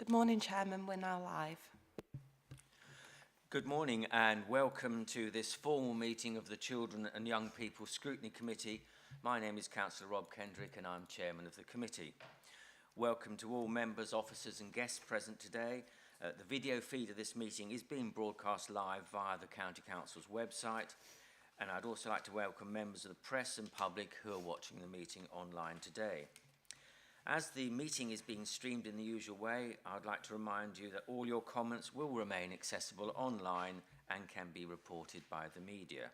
Good morning, Chairman. We're now live. Good morning and welcome to this formal meeting of the Children and Young People Scrutiny Committee. My name is Councillor Rob Kendrick and I'm Chairman of the committee. Welcome to all members, officers and guests present today. The video feed of this meeting is being broadcast live via the County Council's website, and I'd also like to welcome members of the press and public who are watching the meeting online today. As the meeting is being streamed in the usual way, I'd like to remind you that all your comments will remain accessible online and can be reported by the media.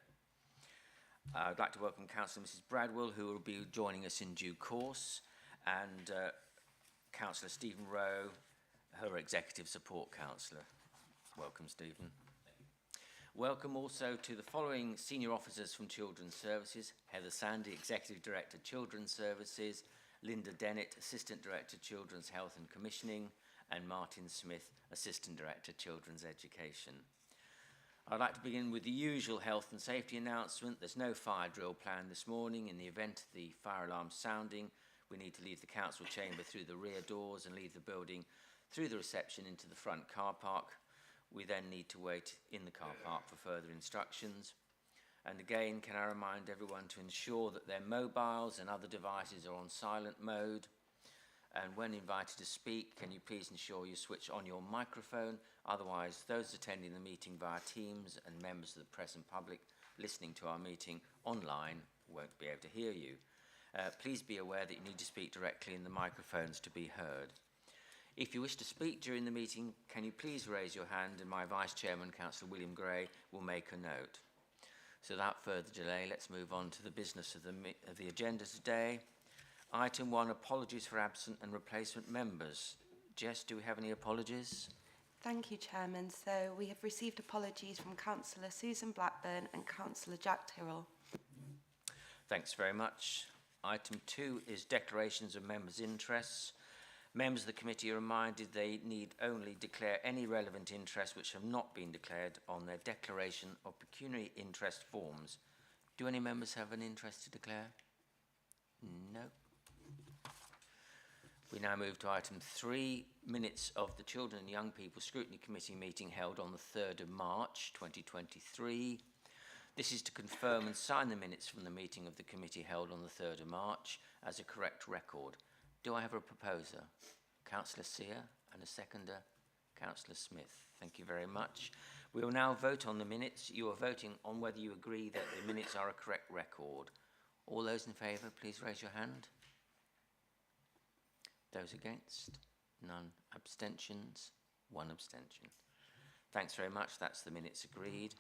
I'd like to welcome Councillor Mrs Bradwell, who will be joining us in due course, and Councillor Stephen Rowe, her Executive Support Councillor. Welcome, Stephen. Welcome also to the following senior officers from Children's Services: Heather Sandy, Executive Director, Children's Services; Linda Dennett, Assistant Director, Children's Health and Commissioning; and Martin Smith, Assistant Director, Children's Education. I'd like to begin with the usual health and safety announcement. There's no fire drill planned this morning. In the event of the fire alarm sounding, we need to leave the council chamber through the rear doors and leave the building through the reception into the front car park. We then need to wait in the car park for further instructions. And again, can I remind everyone to ensure that their mobiles and other devices are on silent mode. And when invited to speak, can you please ensure you switch on your microphone? Otherwise, those attending the meeting via Teams and members of the press and public listening to our meeting online won't be able to hear you. Please be aware that you need to speak directly in the microphones to be heard. If you wish to speak during the meeting, can you please raise your hand, and my Vice Chairman, Councillor William Gray, will make a note. So without further delay, let's move on to the business of the agenda today. Item 1, apologies for absent and replacement members. Jess, do we have any apologies? Thank you, Chairman. So we have received apologies from Councillor Susan Blackburn and Councillor Jack Tyrrell. Thanks very much. Item 2 is declarations of members' interests. Members of the committee are reminded they need only declare any relevant interests which have not been declared on their declaration of pecuniary interest forms. Do any members have an interest to declare? No. We now move to item 3, minutes of the Children and Young People Scrutiny Committee meeting held on the 3rd of March 2023. This is to confirm and sign the minutes from the meeting of the committee held on the 3rd of March as a correct record. Do I have a proposer? Councillor Sear, and a seconder, Councillor Smith. Thank you very much. We will now vote on the minutes. You are voting on whether you agree that the minutes are a correct record. All those in favour, please raise your hand. Those against? None. Abstentions? 1 abstention. Thanks very much. That's the minutes agreed.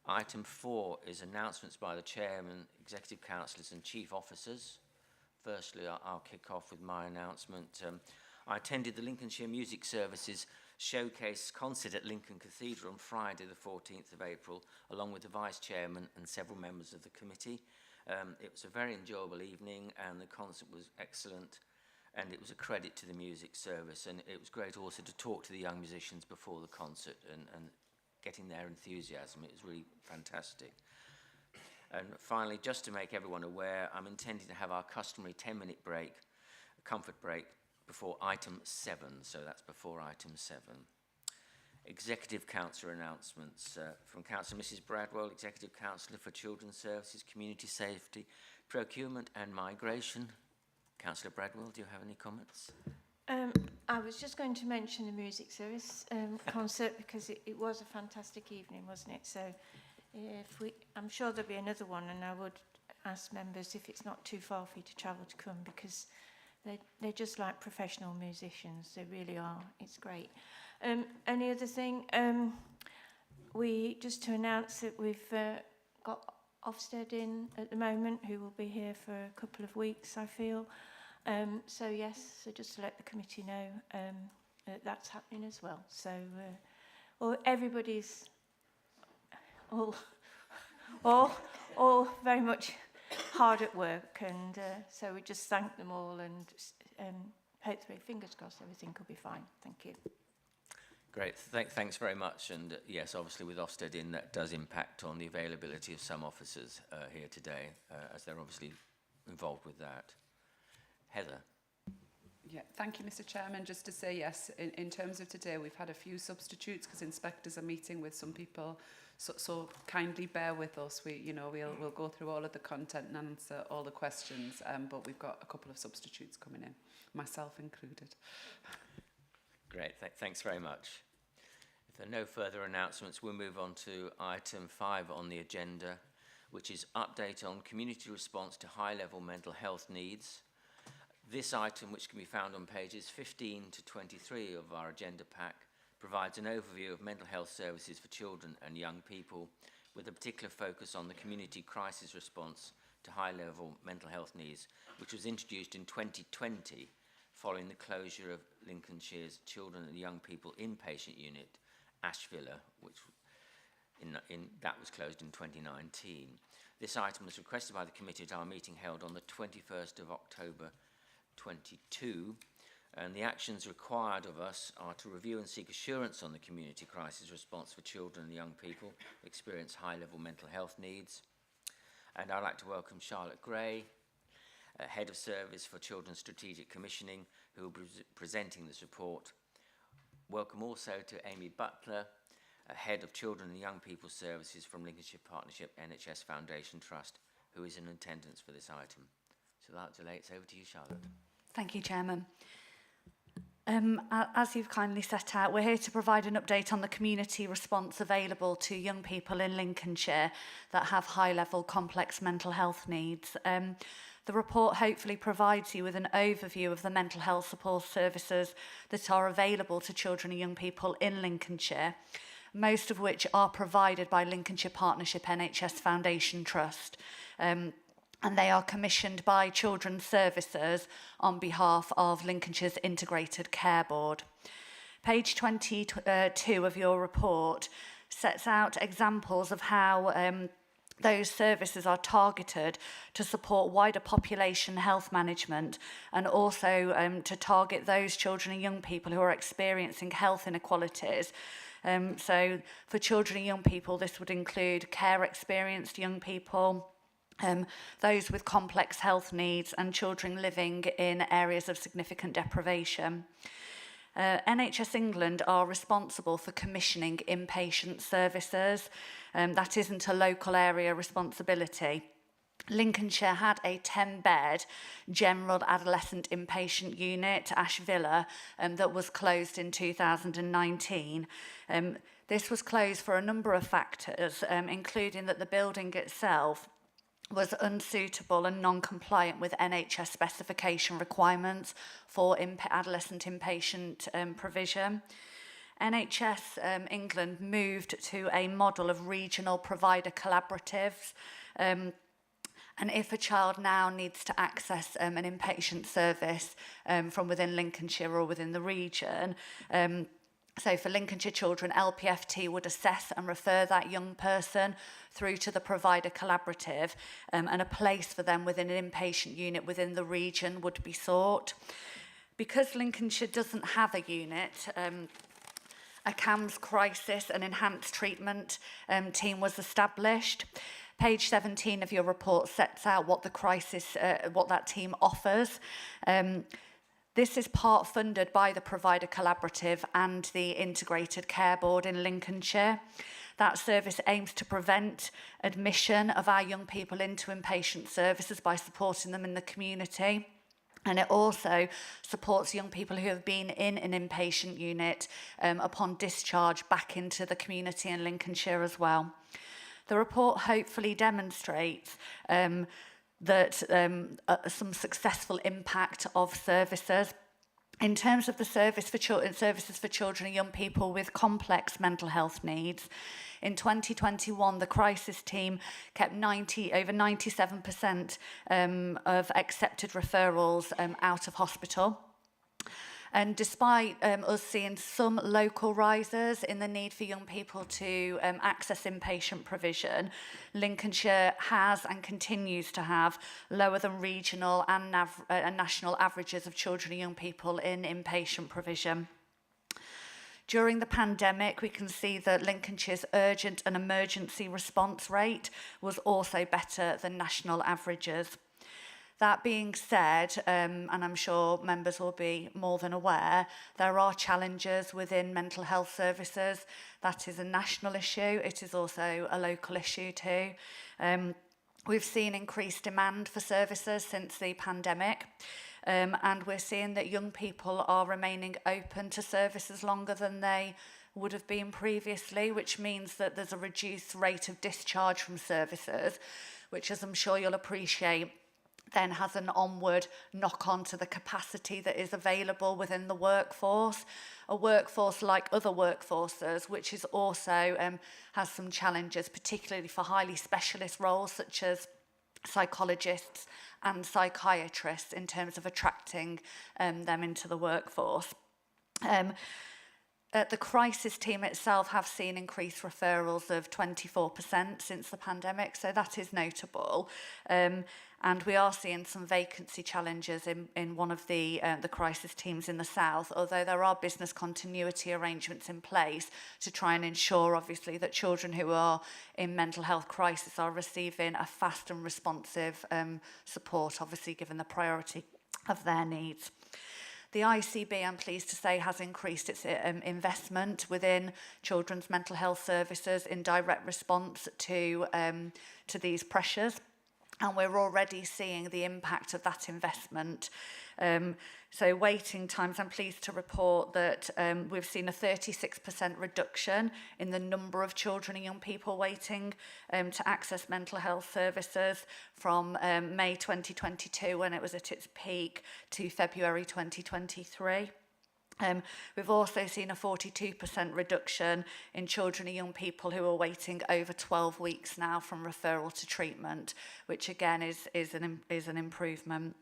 Item 4 is announcements by the Chairman, Executive Councillors and Chief Officers. Firstly, I'll kick off with my announcement. I attended the Lincolnshire Music Services Showcase concert at Lincoln Cathedral on Friday the 14th of April, along with the Vice Chairman and several members of the committee. It was a very enjoyable evening and the concert was excellent, and it was a credit to the music service, and it was great also to talk to the young musicians before the concert and getting their enthusiasm. It was really fantastic. And finally, just to make everyone aware, I'm intending to have our customary 10-minute break, a comfort break, before item 7. So that's before item 7. Executive Councillor announcements from Councillor Mrs Bradwell, Executive Councillor for Children's Services, Community Safety, Procurement and Migration. Councillor Bradwell, do you have any comments? I was just going to mention the music service concert because it was a fantastic evening, wasn't it? So I'm sure there'll be another one, and I would ask members if it's not too far for you to travel to come, because they're just like professional musicians. They really are. It's great. Any other thing? We just to announce that we've got Ofsted in at the moment, who will be here for a couple of weeks, I feel. So yes, so just to let the committee know that's happening as well. So everybody's all very much hard at work, and so we just thank them all, and hopefully, fingers crossed, everything will be fine. Thank you. Great, thanks very much. And yes, obviously with Ofsted in, that does impact on the availability of some officers here today, as they're obviously involved with that. Heather. Yeah, thank you, Mr. Chairman. Just to say, yes, in terms of today, we've had a few substitutes because inspectors are meeting with some people. So kindly bear with us. We'll go through all of the content and answer all the questions, but we've got a couple of substitutes coming in, myself included. Great, thanks very much. If there are no further announcements, we'll move on to item 5 on the agenda, which is update on community response to high-level mental health needs. This item, which can be found on pages 15 to 23 of our agenda pack, provides an overview of mental health services for children and young people, with a particular focus on the community crisis response to high-level mental health needs, which was introduced in 2020 following the closure of Lincolnshire's Children and Young People Inpatient Unit, Ashvilla, which that was closed in 2019. This item was requested by the committee at our meeting held on the 21st of October 22, and the actions required of us are to review and seek assurance on the community crisis response for children and young people who experience high-level mental health needs. And I'd like to welcome Charlotte Gray, Head of Service for Children's Strategic Commissioning, who will be presenting this report. Welcome also to Amy Butler, Head of Children and Young People Services from Lincolnshire Partnership NHS Foundation Trust, who is in attendance for this item. So without delay, it's over to you, Charlotte. Thank you, Chairman. As you've kindly set out, we're here to provide an update on the community response available to young people in Lincolnshire that have high-level complex mental health needs. The report hopefully provides you with an overview of the mental health support services that are available to children and young people in Lincolnshire, most of which are provided by Lincolnshire Partnership NHS Foundation Trust. And they are commissioned by Children's Services on behalf of Lincolnshire's Integrated Care Board. Page 22 of your report sets out examples of how those services are targeted to support wider population health management, and also to target those children and young people who are experiencing health inequalities. So for children and young people, this would include care-experienced young people, those with complex health needs, and children living in areas of significant deprivation. NHS England are responsible for commissioning inpatient services. That isn't a local area responsibility. Lincolnshire had a 10-bed general adolescent inpatient unit, Ashvilla, that was closed in 2019. This was closed for a number of factors, including that the building itself was unsuitable and non-compliant with NHS specification requirements for adolescent inpatient provision. NHS England moved to a model of regional provider collaboratives, and if a child now needs to access an inpatient service from within Lincolnshire or within the region, so for Lincolnshire children, LPFT would assess and refer that young person through to the provider collaborative, and a place for them within an inpatient unit within the region would be sought. Because Lincolnshire doesn't have a unit, a CAMS crisis and enhanced treatment team was established. Page 17 of your report sets out what the crisis, what that team offers. This is part funded by the Provider Collaborative and the Integrated Care Board in Lincolnshire. That service aims to prevent admission of our young people into inpatient services by supporting them in the community. And it also supports young people who have been in an inpatient unit upon discharge back into the community in Lincolnshire as well. The report hopefully demonstrates some successful impact of services. In terms of the services for children and young people with complex mental health needs, in 2021, the crisis team kept over 97% of accepted referrals out of hospital. And despite us seeing some local rises in the need for young people to access inpatient provision, Lincolnshire has and continues to have lower than regional and national averages of children and young people in inpatient provision. During the pandemic, we can see that Lincolnshire's urgent and emergency response rate was also better than national averages. That being said, and I'm sure members will be more than aware, there are challenges within mental health services. That is a national issue. It is also a local issue too. We've seen increased demand for services since the pandemic, and we're seeing that young people are remaining open to services longer than they would have been previously, which means that there's a reduced rate of discharge from services, which, as I'm sure you'll appreciate, then has an onward knock-on to the capacity that is available within the workforce. A workforce like other workforces, which is also has some challenges, particularly for highly specialist roles such as psychologists and psychiatrists, in terms of attracting them into the workforce. The crisis team itself have seen increased referrals of 24% since the pandemic, so that is notable. And we are seeing some vacancy challenges in one of the crisis teams in the south, although there are business continuity arrangements in place to try and ensure, obviously, that children who are in mental health crisis are receiving a fast and responsive support, obviously given the priority of their needs. The ICB, I'm pleased to say, has increased its investment within children's mental health services in direct response to these pressures. And we're already seeing the impact of that investment. So waiting times, I'm pleased to report that we've seen a 36% reduction in the number of children and young people waiting to access mental health services from May 2022, when it was at its peak, to February 2023. We've also seen a 42% reduction in children and young people who are waiting over 12 weeks now from referral to treatment, which again is an improvement.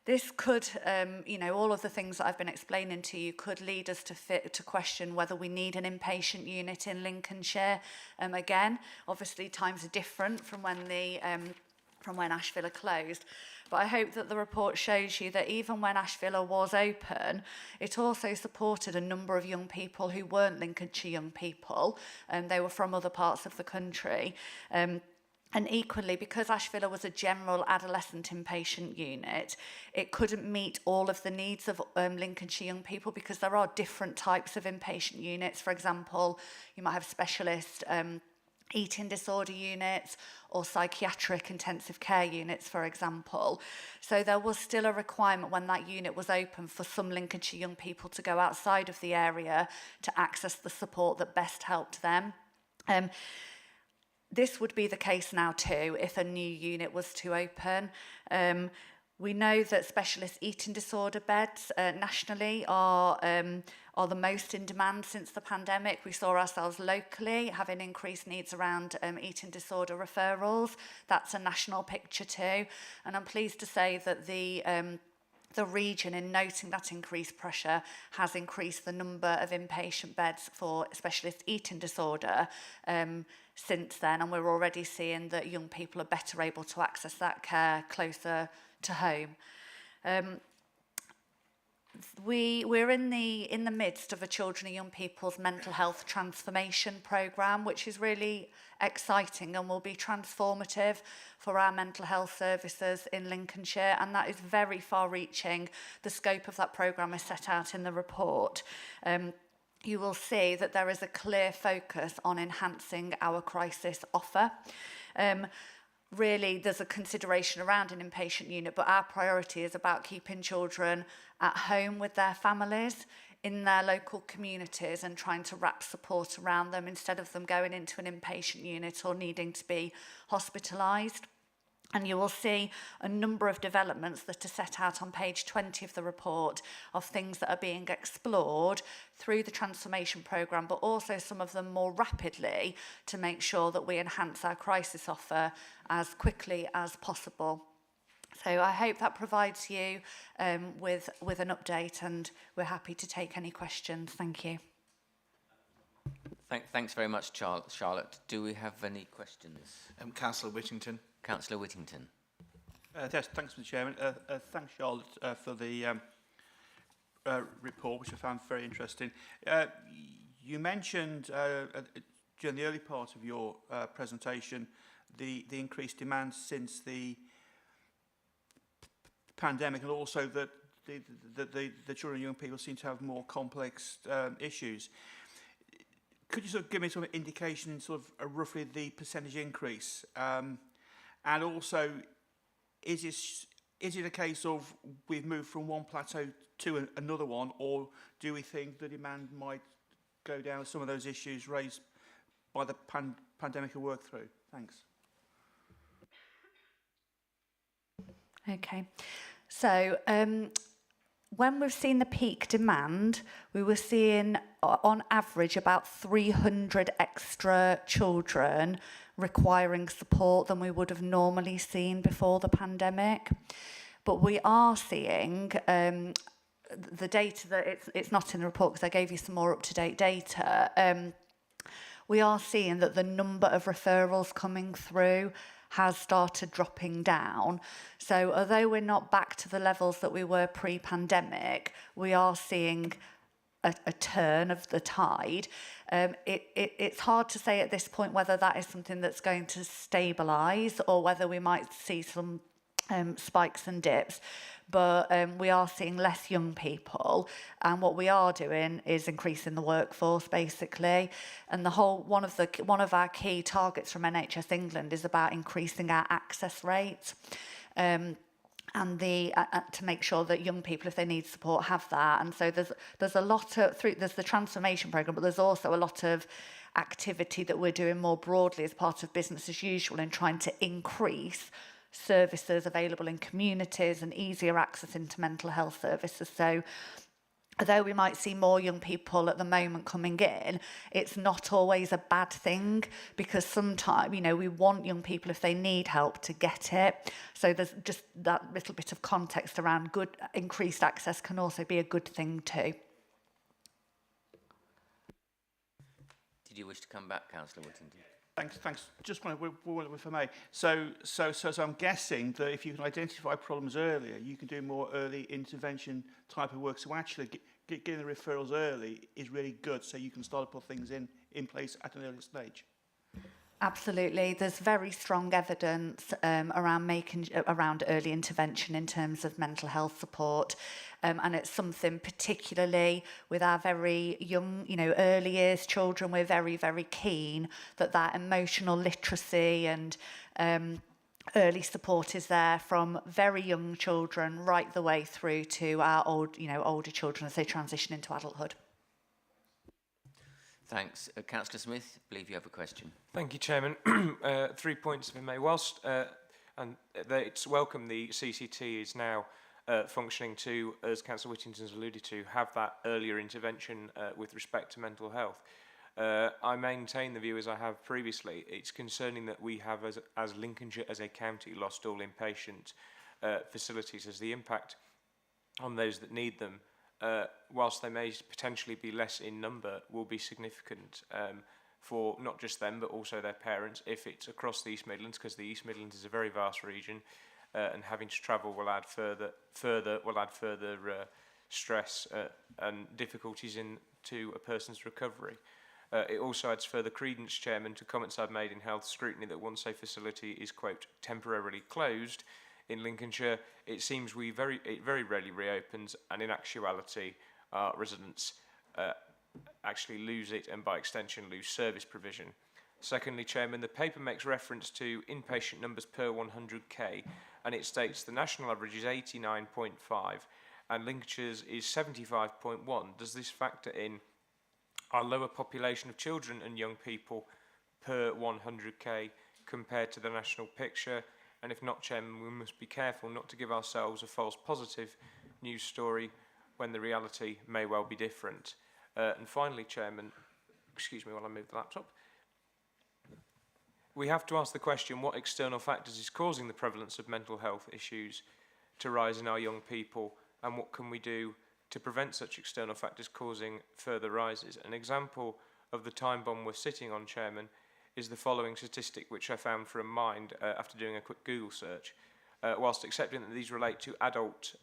This could, all of the things that I've been explaining to you could lead us to question whether we need an inpatient unit in Lincolnshire. Again, obviously times are different from when Ash Villa closed. But I hope that the report shows you that even when Ash Villa was open, it also supported a number of young people who weren't Lincolnshire young people, and they were from other parts of the country. And equally, because Ash Villa was a general adolescent inpatient unit, it couldn't meet all of the needs of Lincolnshire young people, because there are different types of inpatient units. For example, you might have specialist eating disorder units or psychiatric intensive care units, for example. So there was still a requirement when that unit was open for some Lincolnshire young people to go outside of the area to access the support that best helped them. This would be the case now too if a new unit was to open. We know that specialist eating disorder beds nationally are the most in demand since the pandemic. We saw ourselves locally having increased needs around eating disorder referrals. That's a national picture too. And I'm pleased to say that the region, in noting that increased pressure, has increased the number of inpatient beds for specialist eating disorder since then. And we're already seeing that young people are better able to access that care closer to home. We're in the midst of a children and young people's mental health transformation programme, which is really exciting and will be transformative for our mental health services in Lincolnshire, and that is very far-reaching. The scope of that programme is set out in the report. You will see that there is a clear focus on enhancing our crisis offer. Really, there's a consideration around an inpatient unit, but our priority is about keeping children at home with their families, in their local communities, and trying to wrap support around them instead of them going into an inpatient unit or needing to be hospitalised. And you will see a number of developments that are set out on page 20 of the report of things that are being explored through the transformation programme, but also some of them more rapidly, to make sure that we enhance our crisis offer as quickly as possible. So I hope that provides you with an update, and we're happy to take any questions. Thank you. Thanks very much, Charlotte. Do we have any questions? Councillor Whittington. Councillor Whittington. Yes, thanks, Mr. Chairman. Thanks, Charlotte, for the report, which I found very interesting. You mentioned during the early part of your presentation the increased demand since the pandemic, and also that the children and young people seem to have more complex issues. Could you sort of give me some indication, sort of roughly the percentage increase? And also, is it a case of we've moved from one plateau to another one, or do we think the demand might go down, some of those issues raised by the pandemic will work through? Thanks. Okay, so when we've seen the peak demand, we were seeing on average about 300 extra children requiring support than we would have normally seen before the pandemic. But we are seeing the data that it's not in the report because I gave you some more up-to-date data. We are seeing that the number of referrals coming through has started dropping down. So although we're not back to the levels that we were pre-pandemic, we are seeing a turn of the tide. It's hard to say at this point whether that is something that's going to stabilise or whether we might see some spikes and dips. But we are seeing less young people, and what we are doing is increasing the workforce basically. And one of our key targets from NHS England is about increasing our access rate, and to make sure that young people, if they need support, have that. And so there's a lot of there's the transformation programme, but there's also a lot of activity that we're doing more broadly as part of business as usual in trying to increase services available in communities and easier access into mental health services. So although we might see more young people at the moment coming in, it's not always a bad thing, because sometimes, we want young people, if they need help, to get it. So there's just that little bit of context around good increased access can also be a good thing too. Did you wish to come back, Councillor Whittington? Thanks. Just one, if I may. So I'm guessing that if you can identify problems earlier, you can do more early intervention type of work. So actually, getting the referrals early is really good. So you can start to put things in place at an early stage. Absolutely. There's very strong evidence around early intervention in terms of mental health support. And it's something particularly with our very young, early years children, we're very, very keen that emotional literacy and early support is there from very young children right the way through to our older children as they transition into adulthood. Thanks. Councillor Smith, I believe you have a question. Thank you, Chairman. 3 points, if I may. Whilst it's welcome the CCT is now functioning to, as Councillor Whittington's alluded to, have that earlier intervention with respect to mental health. I maintain the view as I have previously. It's concerning that we have, as Lincolnshire as a county, lost all inpatient facilities, as the impact on those that need them, whilst they may potentially be less in number, will be significant for not just them but also their parents if it's across the East Midlands, because the East Midlands is a very vast region, and having to travel will add further stress and difficulties into a person's recovery. It also adds further credence, Chairman, to comments I've made in Health Scrutiny that once a facility is, quote, temporarily closed in Lincolnshire, it seems it very rarely reopens, and in actuality, residents actually lose it and by extension lose service provision. Secondly, Chairman, the paper makes reference to inpatient numbers per 100k, and it states the national average is 89.5 and Lincolnshire's is 75.1. Does this factor in our lower population of children and young people per 100k compared to the national picture? And if not, Chairman, we must be careful not to give ourselves a false positive news story when the reality may well be different. And finally, Chairman, excuse me while I move the laptop, we have to ask the question, what external factors is causing the prevalence of mental health issues to rise in our young people, and what can we do to prevent such external factors causing further rises? An example of the time bomb we're sitting on, Chairman, is the following statistic which I found from Mind after doing a quick Google search. Whilst accepting that these relate to adult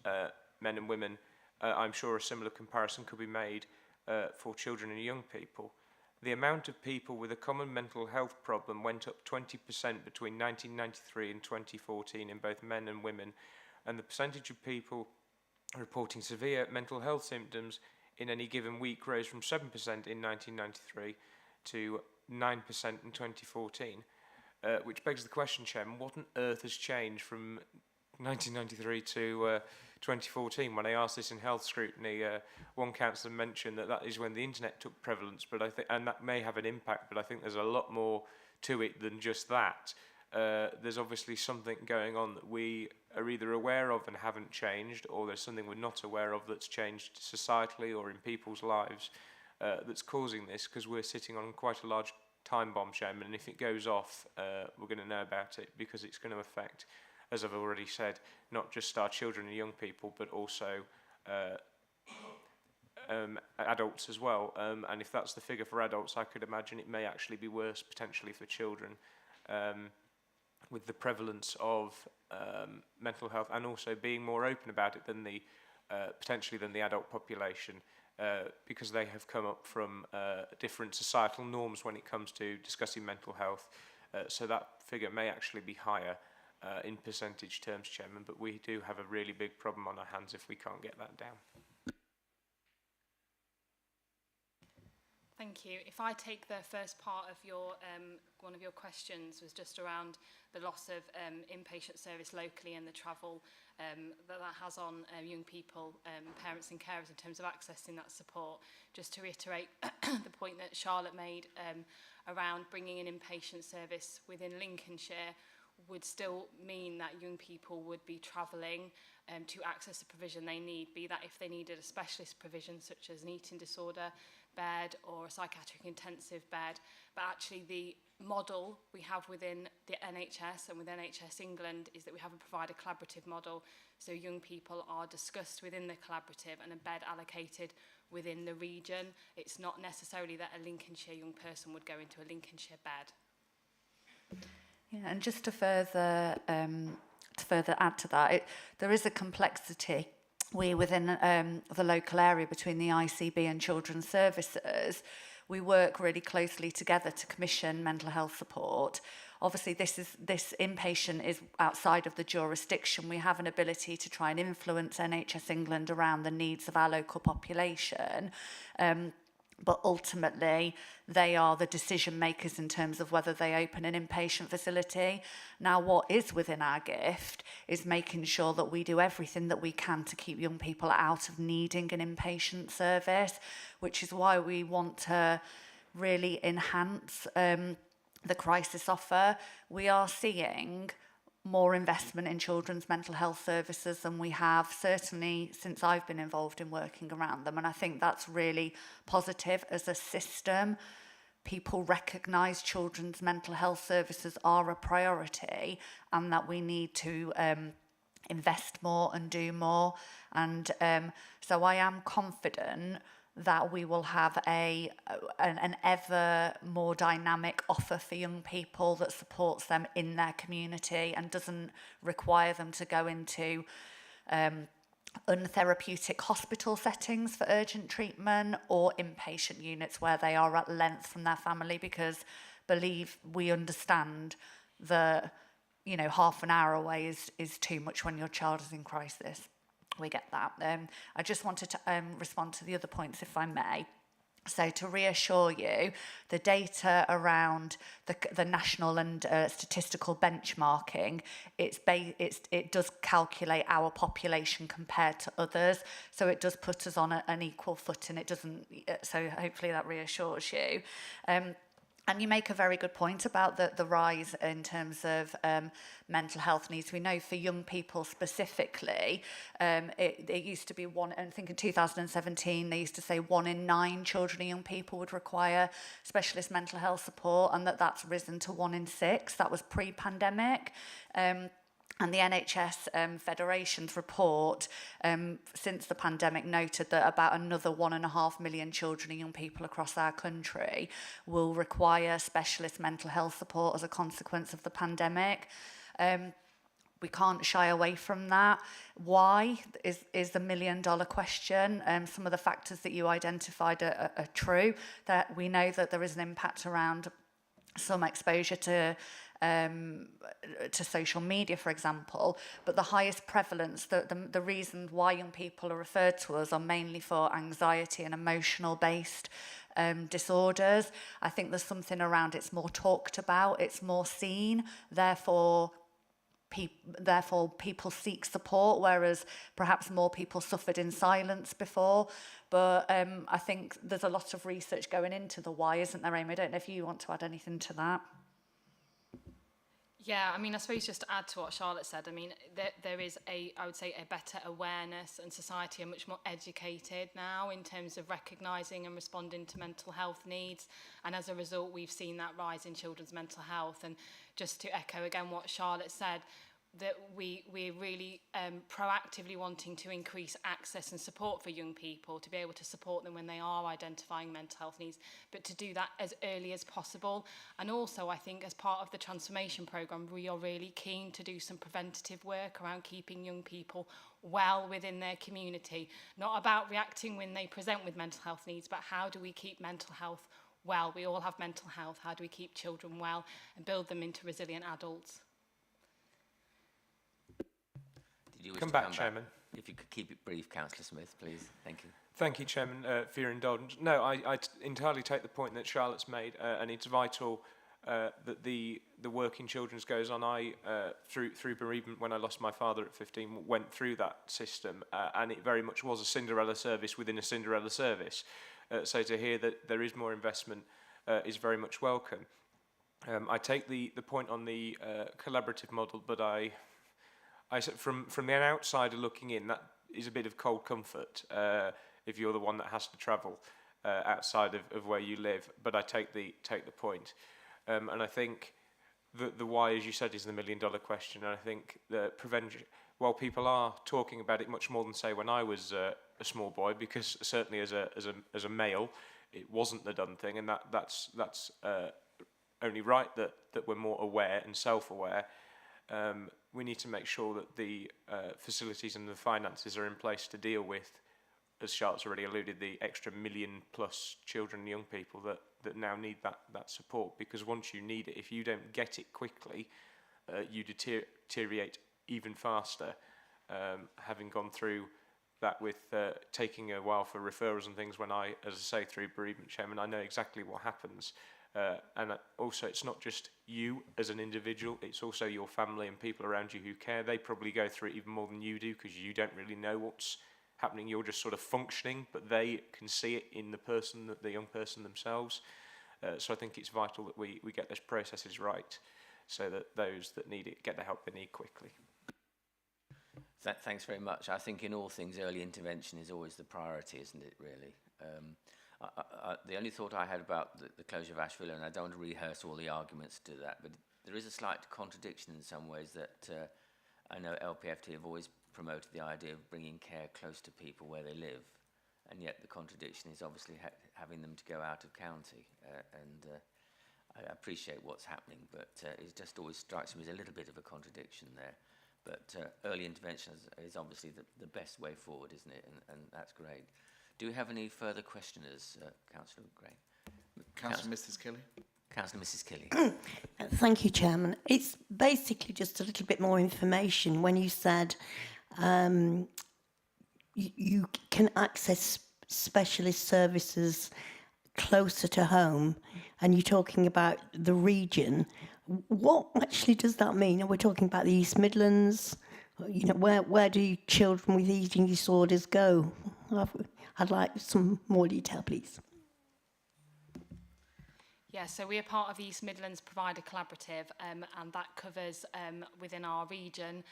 men and women, I'm sure a similar comparison could be made for children and young people. The amount of people with a common mental health problem went up 20% between 1993 and 2014 in both men and women, and the percentage of people reporting severe mental health symptoms in any given week rose from 7% in 1993 to 9% in 2014, which begs the question, Chairman, what on earth has changed from 1993 to 2014? When I asked this in health scrutiny, one councillor mentioned that is when the internet took prevalence, but I think, and that may have an impact, but I think there's a lot more to it than just that. There's obviously something going on that we are either aware of and haven't changed, or there's something we're not aware of that's changed societally or in people's lives that's causing this, because we're sitting on quite a large time bomb, Chairman, and if it goes off, we're going to know about it, because it's going to affect, as I've already said, not just our children and young people, but also adults as well. And if that's the figure for adults, I could imagine it may actually be worse potentially for children, with the prevalence of mental health, and also being more open about it than the potentially than the adult population, because they have come up from different societal norms when it comes to discussing mental health. So that figure may actually be higher in percentage terms, Chairman, but we do have a really big problem on our hands if we can't get that down. Thank you. If I take the first part of your one of your questions was just around the loss of inpatient service locally and the travel that has on young people, parents and carers in terms of accessing that support. Just to reiterate the point that Charlotte made around bringing an inpatient service within Lincolnshire would still mean that young people would be travelling to access the provision they need, be that if they needed a specialist provision such as an eating disorder bed or a psychiatric intensive bed. But actually the model we have within the NHS and with NHS England is that we have a provider collaborative model, so young people are discussed within the collaborative and a bed allocated within the region. It's not necessarily that a Lincolnshire young person would go into a Lincolnshire bed. Yeah, and just to further add to that, there is a complexity. We, within the local area between the ICB and Children's Services, we work really closely together to commission mental health support. Obviously, this inpatient is outside of the jurisdiction. We have an ability to try and influence NHS England around the needs of our local population. But ultimately, they are the decision makers in terms of whether they open an inpatient facility. Now, what is within our gift is making sure that we do everything that we can to keep young people out of needing an inpatient service, which is why we want to really enhance the crisis offer. We are seeing more investment in children's mental health services than we have certainly since I've been involved in working around them, and I think that's really positive. As a system, people recognise children's mental health services are a priority and that we need to invest more and do more, and so I am confident that we will have an ever more dynamic offer for young people that supports them in their community and doesn't require them to go into untherapeutic hospital settings for urgent treatment or inpatient units where they are at length from their family, because we understand that half an hour away is too much when your child is in crisis. We get that. I just wanted to respond to the other points, if I may. So to reassure you, the data around the national and statistical benchmarking, it does calculate our population compared to others. So it does put us on an equal footing. It doesn't. So hopefully that reassures you. And you make a very good point about the rise in terms of mental health needs. We know for young people specifically, it used to be I think in 2017, they used to say 1 in 9 children and young people would require specialist mental health support, and that's risen to 1 in 6. That was pre-pandemic. And the NHS Federation's report since the pandemic noted that about another 1.5 million children and young people across our country will require specialist mental health support as a consequence of the pandemic. We can't shy away from that. Why is the $1 million question. Some of the factors that you identified are true. That we know that there is an impact around some exposure to to social media, for example, but the highest prevalence, the reasons why young people are referred to us are mainly for anxiety and emotional based disorders. I think there's something around it's more talked about, it's more seen, therefore people seek support, whereas perhaps more people suffered in silence before. But I think there's a lot of research going into the why, isn't there, Amy? I don't know if you want to add anything to that. Yeah, I mean, I suppose just to add to what Charlotte said, I mean, there is I would say, a better awareness, and society are much more educated now in terms of recognising and responding to mental health needs. And as a result, we've seen that rise in children's mental health. And just to echo again what Charlotte said, that we're really proactively wanting to increase access and support for young people, to be able to support them when they are identifying mental health needs, but to do that as early as possible. And also, I think as part of the transformation programme, we are really keen to do some preventative work around keeping young people well within their community, not about reacting when they present with mental health needs, but how do we keep mental health well? We all have mental health. How do we keep children well and build them into resilient adults? Did you wish Come to back, Chairman. If you could keep it brief, Councillor Smith, please. Thank you. Thank you, Chairman, for your indulgence. No, I entirely take the point that Charlotte's made, and it's vital that the work in children's goes on. I, through bereavement, when I lost my father at 15, went through that system, and it very much was a Cinderella service within a Cinderella service. So to hear that there is more investment is very much welcome. I take the point on the collaborative model, but I said from the outsider looking in, that is a bit of cold comfort if you're the one that has to travel outside of where you live. But I take the point, and I think the why, as you said, is the $1 million question. And I think the prevention, while people are talking about it much more than say when I was a small boy, because certainly as a male, it wasn't the done thing, and that's only right that we're more aware and self-aware. We need to make sure that the facilities and the finances are in place to deal with, as Charlotte's already alluded, the extra 1 million plus children and young people that now need that support. Because once you need it, if you don't get it quickly, you deteriorate even faster. Having gone through that with taking a while for referrals and things, when I, as I say, through bereavement, Chairman, I know exactly what happens. And also, it's not just you as an individual, it's also your family and people around you who care. They probably go through it even more than you do, because you don't really know what's happening. You're just sort of functioning, but they can see it in the young person themselves. So I think it's vital that we get those processes right, so that those that need it get the help they need quickly. Thanks very much. I think in all things, early intervention is always the priority, isn't it, really? The only thought I had about the closure of Ashville, and I don't want to rehearse all the arguments to that, but there is a slight contradiction in some ways that I know LPFT have always promoted the idea of bringing care close to people where they live, and yet the contradiction is obviously having them to go out of county. I appreciate what's happening, but it just always strikes me as a little bit of a contradiction there. But early intervention is obviously the best way forward, isn't it? And that's great. Do we have any further questioners, Councillor Gray? Councillor Mrs. Kelly. Councillor Mrs. Kelly. Thank you, Chairman. It's basically just a little bit more information. When you said you can access specialist services closer to home, and you're talking about the region, what actually does that mean? Are we talking about the East Midlands? You know, where do children with eating disorders go? I'd like some more detail, please. Yeah, so we are part of the East Midlands Provider Collaborative, and that covers within our region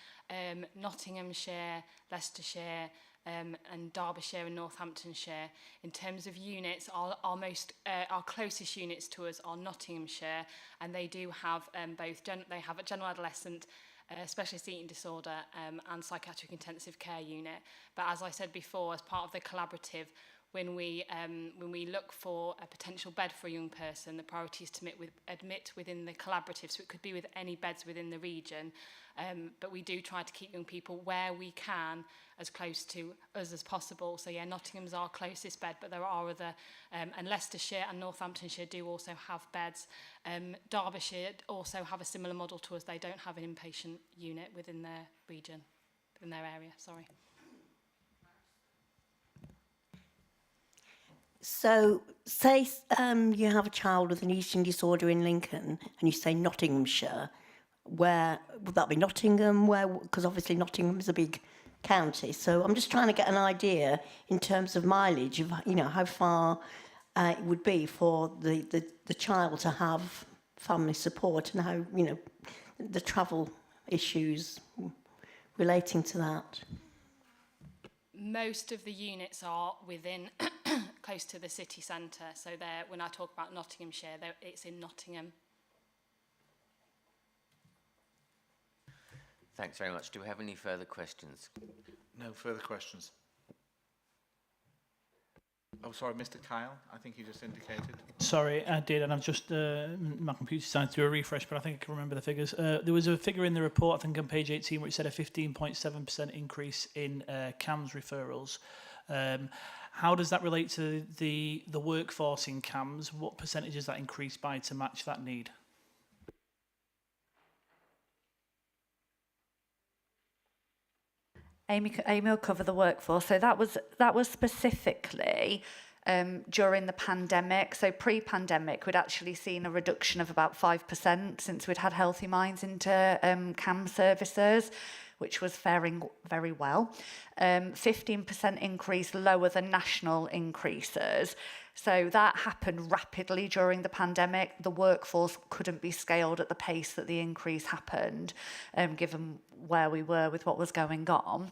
Nottinghamshire, Leicestershire, and Derbyshire and Northamptonshire. In terms of units, our closest units to us are Nottinghamshire, and they do have they have a general adolescent, specialist eating disorder and psychiatric intensive care unit. But as I said before, as part of the collaborative, when we look for a potential bed for a young person, the priority is to admit within the collaborative, so it could be with any beds within the region. But we do try to keep young people where we can as close to us as possible. So yeah, Nottingham's our closest bed, but there are other, and Leicestershire and Northamptonshire do also have beds. Derbyshire also have a similar model to us. They don't have an inpatient unit within their region, within their area, sorry. So, say you have a child with an eating disorder in Lincoln, and you say Nottinghamshire. Where would that be? Nottingham? Where? Because obviously Nottingham is a big county. So I'm just trying to get an idea in terms of mileage of how far it would be for the child to have family support, and how the travel issues relating to that. Most of the units are within close to the city centre. So when I talk about Nottinghamshire, it's in Nottingham. Thanks very much. Do we have any further questions? No further questions. Oh, sorry, Mr. Kyle, I think you just indicated. Sorry, I did, and I've just, my computer decided to do a refresh, but I think I can remember the figures. There was a figure in the report, I think on page 18, which said a 15.7% increase in CAMS referrals. How does that relate to the workforce in CAMS? What percentage is that increased by to match that need? Amy will cover the workforce. So that was specifically during the pandemic. So pre-pandemic, we'd actually seen a reduction of about 5% since we'd had Healthy Minds into CAM services, which was faring very well. 15% increase lower than national increases. So that happened rapidly during the pandemic. The workforce couldn't be scaled at the pace that the increase happened, given where we were with what was going on.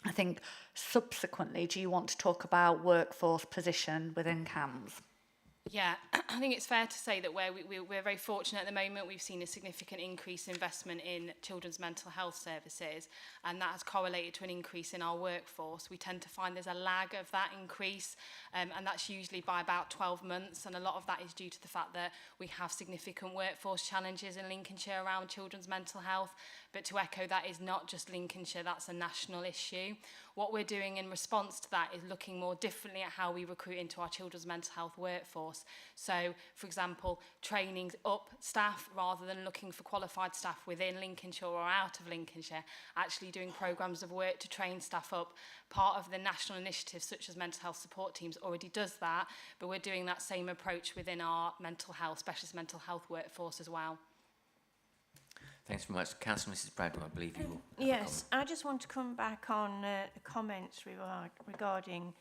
I think subsequently, do you want to talk about workforce position within CAMS? Yeah, I think it's fair to say that we're very fortunate at the moment. We've seen a significant increase in investment in children's mental health services, and that has correlated to an increase in our workforce. We tend to find there's a lag of that increase, and that's usually by about 12 months, and a lot of that is due to the fact that we have significant workforce challenges in Lincolnshire around children's mental health. But to echo, that is not just Lincolnshire, that's a national issue. What we're doing in response to that is looking more differently at how we recruit into our children's mental health workforce. So, for example, training up staff rather than looking for qualified staff within Lincolnshire or out of Lincolnshire, actually doing programmes of work to train staff up. Part of the national initiatives such as mental health support teams already does that, but we're doing that same approach within our mental health, specialist mental health workforce as well. Thanks very much. Councillor Mrs Bradwell, I believe you will. Yes, I just want to come back on the comments regarding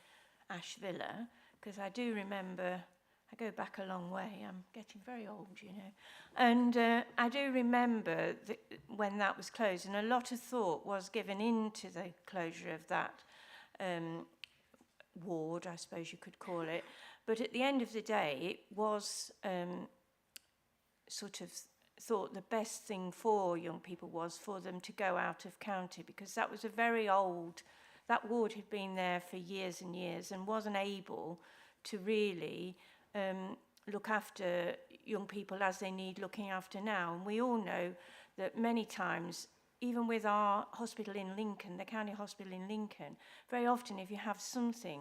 Ash Villa, because I do remember, I go back a long way, I'm getting very old, and I do remember when that was closed, and a lot of thought was given into the closure of that ward, I suppose you could call it, but at the end of the day, it was sort of thought the best thing for young people was for them to go out of county, because that was a very old, that ward had been there for years and years and wasn't able to really look after young people as they need looking after now. And we all know that many times, even with our hospital in Lincoln, the county hospital in Lincoln, very often if you have something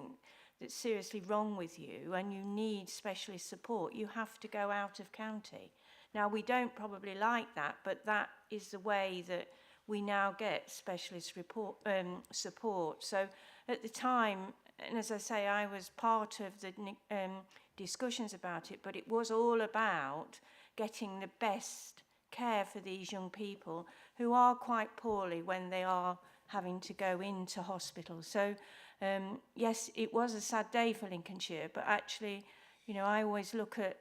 that's seriously wrong with you and you need specialist support, you have to go out of county. Now, we don't probably like that, but that is the way that we now get specialist support. So at the time, and as I say, I was part of the discussions about it, but it was all about getting the best care for these young people who are quite poorly when they are having to go into hospital. So, yes, it was a sad day for Lincolnshire, but actually, I always look at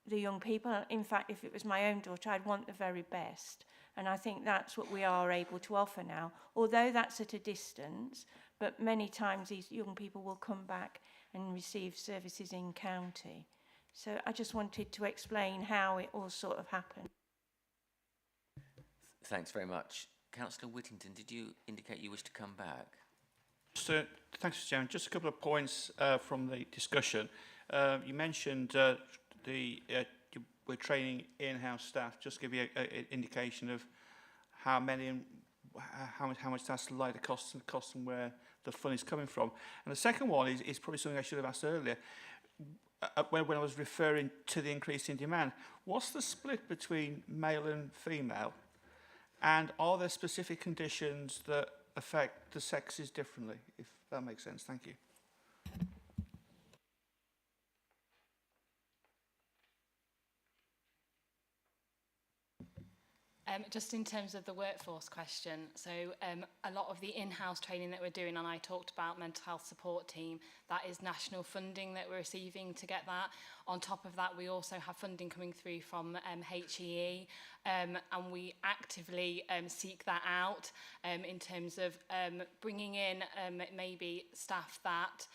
the young people. In fact, if it was my own daughter, I'd want the very best. And I think that's what we are able to offer now, although that's at a distance, but many times these young people will come back and receive services in county. So I just wanted to explain how it all sort of happened. Thanks very much. Councillor Whittington, did you indicate you wish to come back? Thanks, Mr. Chairman. Just a couple of points from the discussion. You mentioned we're training in-house staff. Just give you an indication of how many and how much that's likely to cost and where the fund is coming from. And the second one is probably something I should have asked earlier. When I was referring to the increase in demand, what's the split between male and female? And are there specific conditions that affect the sexes differently, if that makes sense? Thank you. Just in terms of the workforce question, so a lot of the in-house training that we're doing, and I talked about mental health support team, that is national funding that we're receiving to get that. On top of that, we also have funding coming through from HEE, and we actively seek that out in terms of bringing in maybe staff that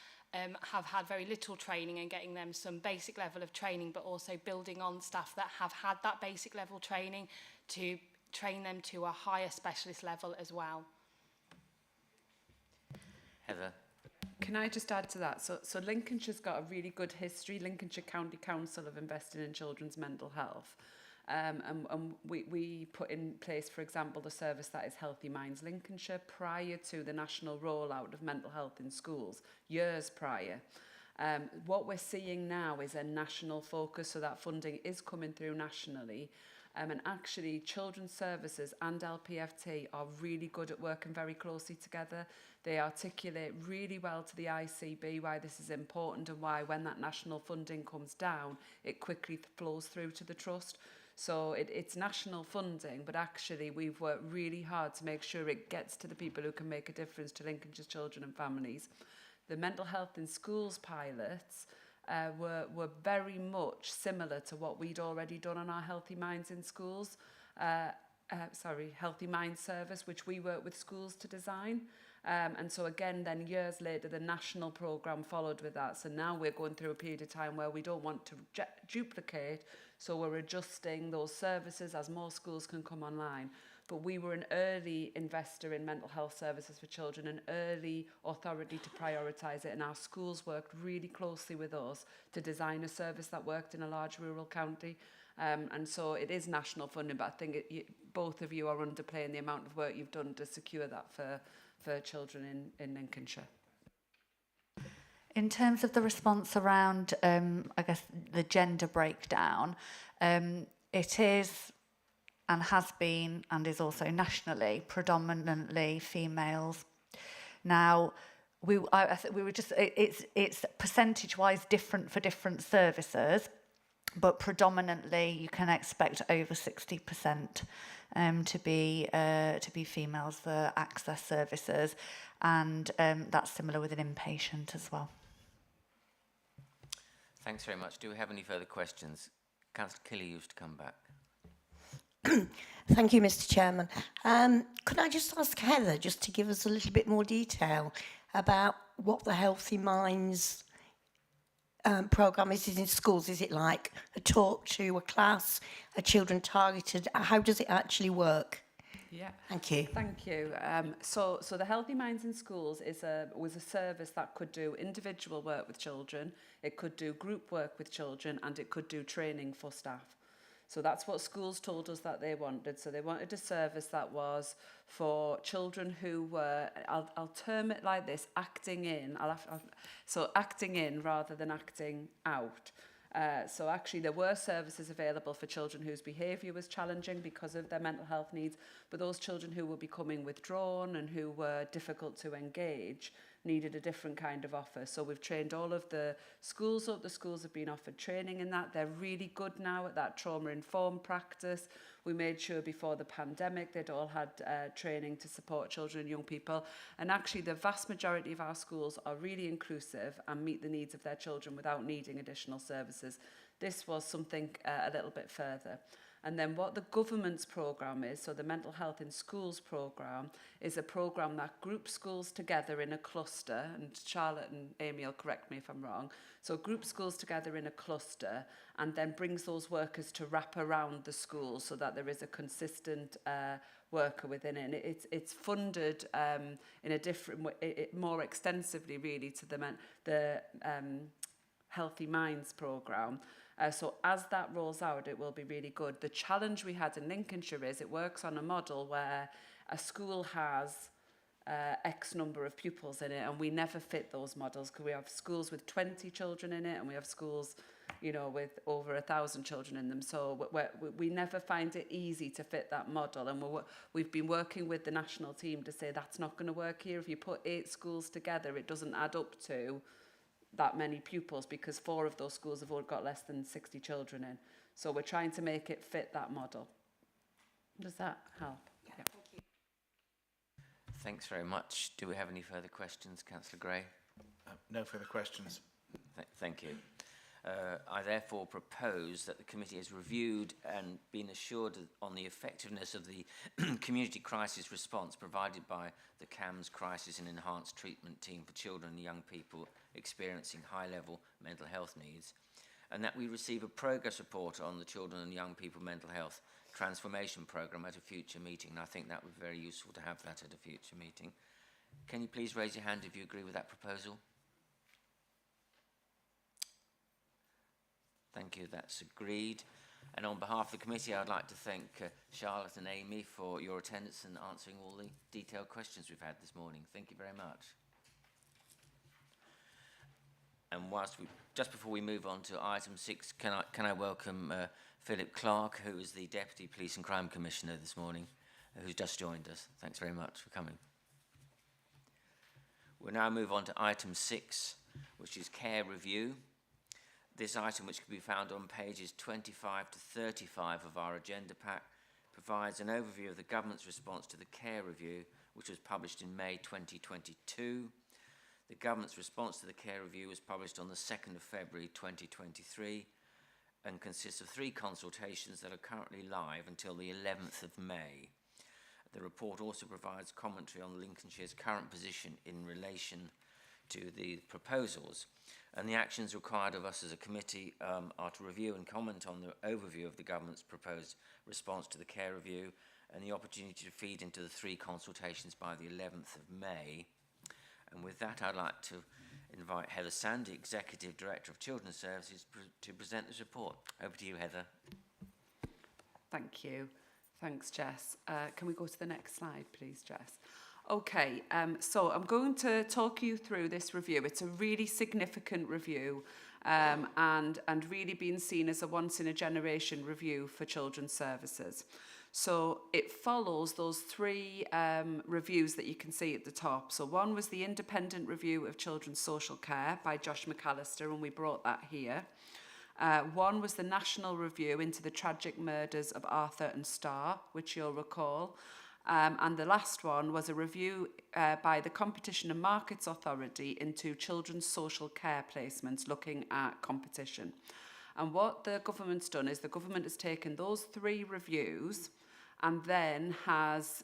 have had very little training and getting them some basic level of training, but also building on staff that have had that basic level training to train them to a higher specialist level as well. Heather. Can I just add to that? So Lincolnshire's got a really good history. Lincolnshire County Council have invested in children's mental health. And we put in place, for example, the service that is Healthy Minds Lincolnshire prior to the national rollout of mental health in schools, years prior. What we're seeing now is a national focus, so that funding is coming through nationally. And actually, Children's Services and LPFT are really good at working very closely together. They articulate really well to the ICB why this is important and why when that national funding comes down, it quickly flows through to the trust. So it's national funding, but actually we've worked really hard to make sure it gets to the people who can make a difference to Lincolnshire's children and families. The mental health in schools pilots were very much similar to what we'd already done on our Healthy Minds in Schools, Healthy Minds service, which we work with schools to design. And so again, then years later, the national programme followed with that. So now we're going through a period of time where we don't want to duplicate, so we're adjusting those services as more schools can come online. But we were an early investor in mental health services for children, an early authority to prioritise it, and our schools worked really closely with us to design a service that worked in a large rural county. And so it is national funding, but I think both of you are underplaying the amount of work you've done to secure that for children in Lincolnshire. In terms of the response around, I guess, the gender breakdown, it is and has been and is also nationally predominantly females. Now, I think we were just, it's percentage-wise different for different services, but predominantly you can expect over 60% to be females for access services, and that's similar with an inpatient as well. Thanks very much. Do we have any further questions? Councillor Kelly used to come back. Thank you, Mr. Chairman. Could I just ask Heather just to give us a little bit more detail about what the Healthy Minds programme is in schools? Is it like a talk to a class, a children targeted? How does it actually work? Yeah. Thank you. Thank you. So the Healthy Minds in Schools was a service that could do individual work with children, it could do group work with children, and it could do training for staff. So that's what schools told us that they wanted. So they wanted a service that was for children who were, I'll term it like this, acting in. So acting in rather than acting out. So actually there were services available for children whose behaviour was challenging because of their mental health needs, but those children who were becoming withdrawn and who were difficult to engage needed a different kind of offer. So we've trained all of the schools up. The schools have been offered training in that. They're really good now at that trauma-informed practice. We made sure before the pandemic they'd all had training to support children and young people. And actually the vast majority of our schools are really inclusive and meet the needs of their children without needing additional services. This was something a little bit further. And then what the government's programme is, so the Mental Health in Schools programme, is a programme that groups schools together in a cluster, and Charlotte and Amy will correct me if I'm wrong, so groups schools together in a cluster and then brings those workers to wrap around the school so that there is a consistent worker within it. And it's funded in a different way, more extensively really to the Healthy Minds programme. So as that rolls out, it will be really good. The challenge we had in Lincolnshire is it works on a model where a school has X number of pupils in it, and we never fit those models because we have schools with 20 children in it, and we have schools, you know, with over 1,000 children in them. So we never find it easy to fit that model, and we've been working with the national team to say that's not going to work here. If you put 8 schools together, it doesn't add up to that many pupils because 4 of those schools have all got less than 60 children in. So we're trying to make it fit that model. Does that help? Yeah. Thank you. Thanks very much. Do we have any further questions, Councillor Gray? No further questions. Thank you. I therefore propose that the committee has reviewed and been assured on the effectiveness of the community crisis response provided by the CAMS Crisis and Enhanced Treatment Team for Children and Young People experiencing high-level mental health needs, and that we receive a progress report on the Children and Young People Mental Health Transformation Programme at a future meeting. And I think that would be very useful to have that at a future meeting. Can you please raise your hand if you agree with that proposal? Thank you, that's agreed. And on behalf of the committee, I'd like to thank Charlotte and Amy for your attendance and answering all the detailed questions we've had this morning. Thank you very much. And just before we move on to item 6, can I welcome Philip Clark, who is the Deputy Police and Crime Commissioner this morning, who's just joined us. Thanks very much for coming. We'll now move on to item 6, which is care review. This item, which can be found on pages 25 to 35 of our agenda pack, provides an overview of the government's response to the care review, which was published in May 2022. The government's response to the care review was published on the 2nd of February 2023 and consists of 3 consultations that are currently live until the 11th of May. The report also provides commentary on Lincolnshire's current position in relation to the proposals, and the actions required of us as a committee are to review and comment on the overview of the government's proposed response to the care review and the opportunity to feed into the 3 consultations by the 11th of May. And with that, I'd like to invite Heather Sandy, Executive Director of Children's Services, to present this report. Over to you, Heather. Thank you. Thanks, Jess. Can we go to the next slide, please, Jess? Okay, so I'm going to talk you through this review. It's a really significant review and really being seen as a once-in-a-generation review for children's services. So it follows those 3 reviews that you can see at the top. So one was the independent review of children's social care by Josh McAllister, and we brought that here. One was the national review into the tragic murders of Arthur and Star, which you'll recall. And the last one was a review by the Competition and Markets Authority into children's social care placements, looking at competition. And what the government's done is the government has taken those 3 reviews and then has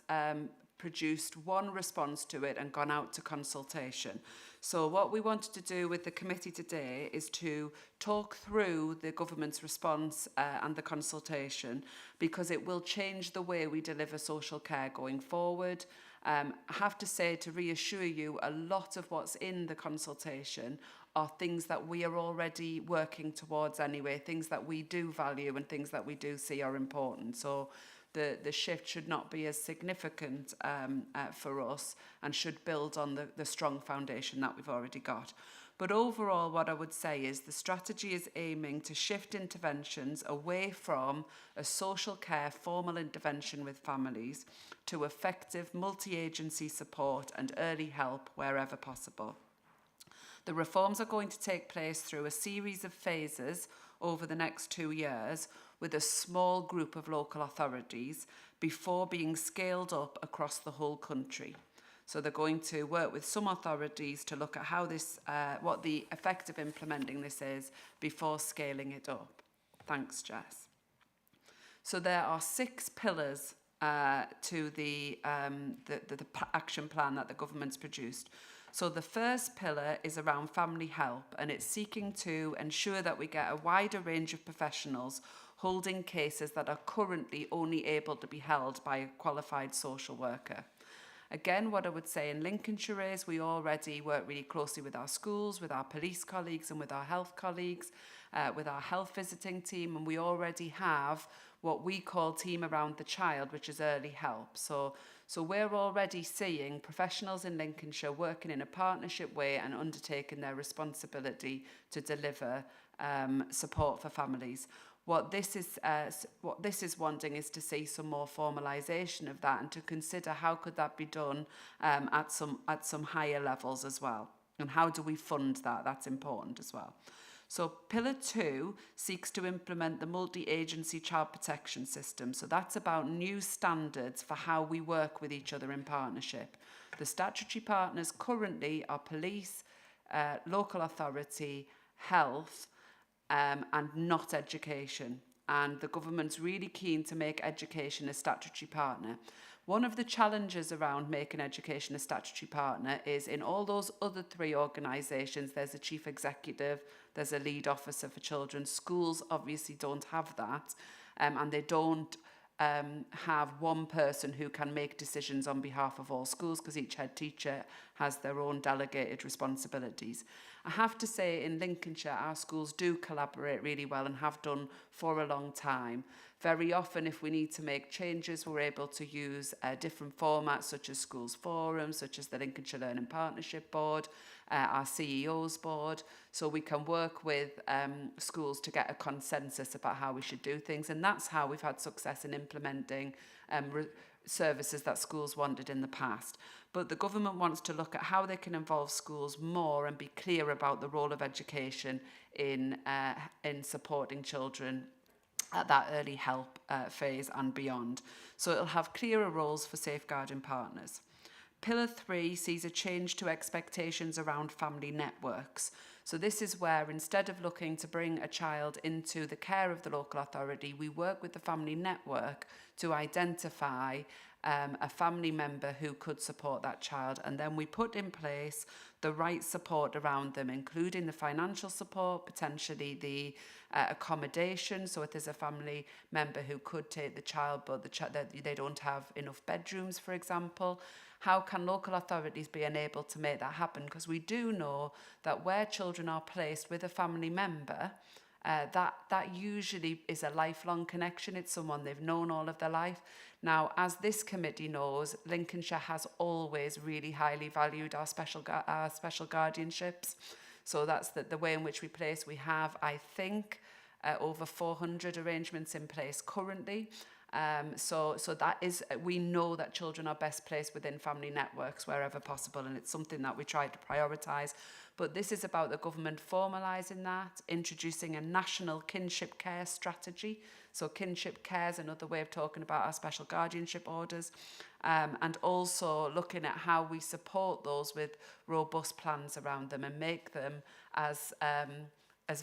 produced one response to it and gone out to consultation. So what we wanted to do with the committee today is to talk through the government's response and the consultation, because it will change the way we deliver social care going forward. I have to say, to reassure you, a lot of what's in the consultation are things that we are already working towards anyway, things that we do value and things that we do see are important. So the shift should not be as significant for us and should build on the strong foundation that we've already got. But overall, what I would say is the strategy is aiming to shift interventions away from a social care formal intervention with families to effective multi-agency support and early help wherever possible. The reforms are going to take place through a series of phases over the next 2 years with a small group of local authorities before being scaled up across the whole country. So they're going to work with some authorities to look at how this, what the effect of implementing this is before scaling it up. Thanks, Jess. So there are 6 pillars to the action plan that the government's produced. So the first pillar is around family help, and it's seeking to ensure that we get a wider range of professionals holding cases that are currently only able to be held by a qualified social worker. Again, what I would say in Lincolnshire is we already work really closely with our schools, with our police colleagues and with our health colleagues, with our health visiting team, and we already have what we call Team Around the Child, which is early help. So we're already seeing professionals in Lincolnshire working in a partnership way and undertaking their responsibility to deliver support for families. What this is wanting is to see some more formalisation of that and to consider how could that be done at some higher levels as well. And how do we fund that? That's important as well. So Pillar 2 seeks to implement the multi-agency child protection system. So that's about new standards for how we work with each other in partnership. The statutory partners currently are police, local authority, health, and not education. And the government's really keen to make education a statutory partner. One of the challenges around making education a statutory partner is in all those other 3 organisations, there's a chief executive, there's a lead officer for children. Schools obviously don't have that, and they don't have one person who can make decisions on behalf of all schools because each head teacher has their own delegated responsibilities. I have to say in Lincolnshire, our schools do collaborate really well and have done for a long time. Very often, if we need to make changes, we're able to use different formats such as schools forums, such as the Lincolnshire Learning Partnership Board, our CEO's board, so we can work with schools to get a consensus about how we should do things. And that's how we've had success in implementing services that schools wanted in the past. But the government wants to look at how they can involve schools more and be clear about the role of education in supporting children at that early help phase and beyond. So it'll have clearer roles for safeguarding partners. Pillar 3 sees a change to expectations around family networks. So this is where instead of looking to bring a child into the care of the local authority, we work with the family network to identify a family member who could support that child, and then we put in place the right support around them, including the financial support, potentially the accommodation. So if there's a family member who could take the child but they don't have enough bedrooms, for example, how can local authorities be enabled to make that happen? Because we do know that where children are placed with a family member, that usually is a lifelong connection. It's someone they've known all of their life. Now, as this committee knows, Lincolnshire has always really highly valued our special guardianships. So that's the way in which we place. We have, I think, over 400 arrangements in place currently. So that is, we know that children are best placed within family networks wherever possible, and it's something that we try to prioritise. But this is about the government formalising that, introducing a national kinship care strategy. So kinship care is another way of talking about our special guardianship orders, and also looking at how we support those with robust plans around them and make them as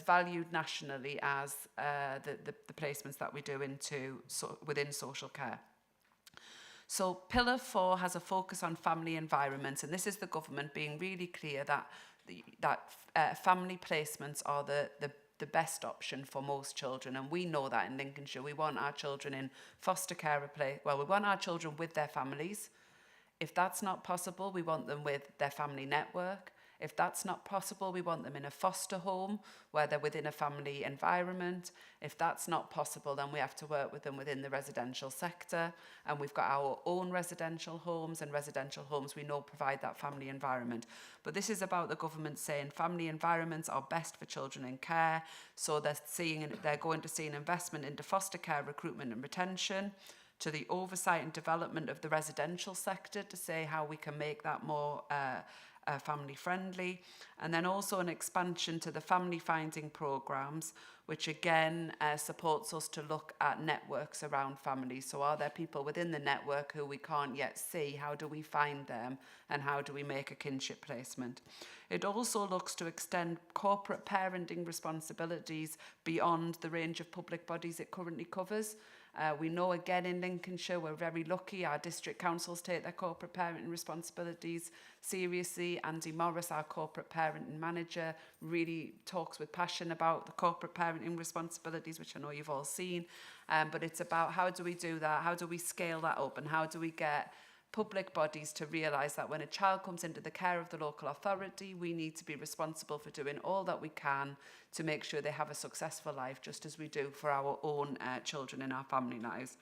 valued nationally as the placements that we do within social care. So Pillar 4 has a focus on family environments, and this is the government being really clear that family placements are the best option for most children, and we know that in Lincolnshire. We want our children in foster care we want our children with their families. If that's not possible, we want them with their family network. If that's not possible, we want them in a foster home where they're within a family environment. If that's not possible, then we have to work with them within the residential sector. And we've got our own residential homes, and residential homes we know provide that family environment. But this is about the government saying family environments are best for children in care. So they're going to see an investment into foster care recruitment and retention, to the oversight and development of the residential sector to say how we can make that more family friendly, and then also an expansion to the family finding programs, which again supports us to look at networks around families. So are there people within the network who we can't yet see? How do we find them, and how do we make a kinship placement? It also looks to extend corporate parenting responsibilities beyond the range of public bodies it currently covers. We know, again, in Lincolnshire, we're very lucky. Our district councils take their corporate parenting responsibilities seriously. Andy Morris, our corporate parenting manager, really talks with passion about the corporate parenting responsibilities, which I know you've all seen. But it's about how do we do that? How do we scale that up? And how do we get public bodies to realise that when a child comes into the care of the local authority, we need to be responsible for doing all that we can to make sure they have a successful life, just as we do for our own children in our family lives.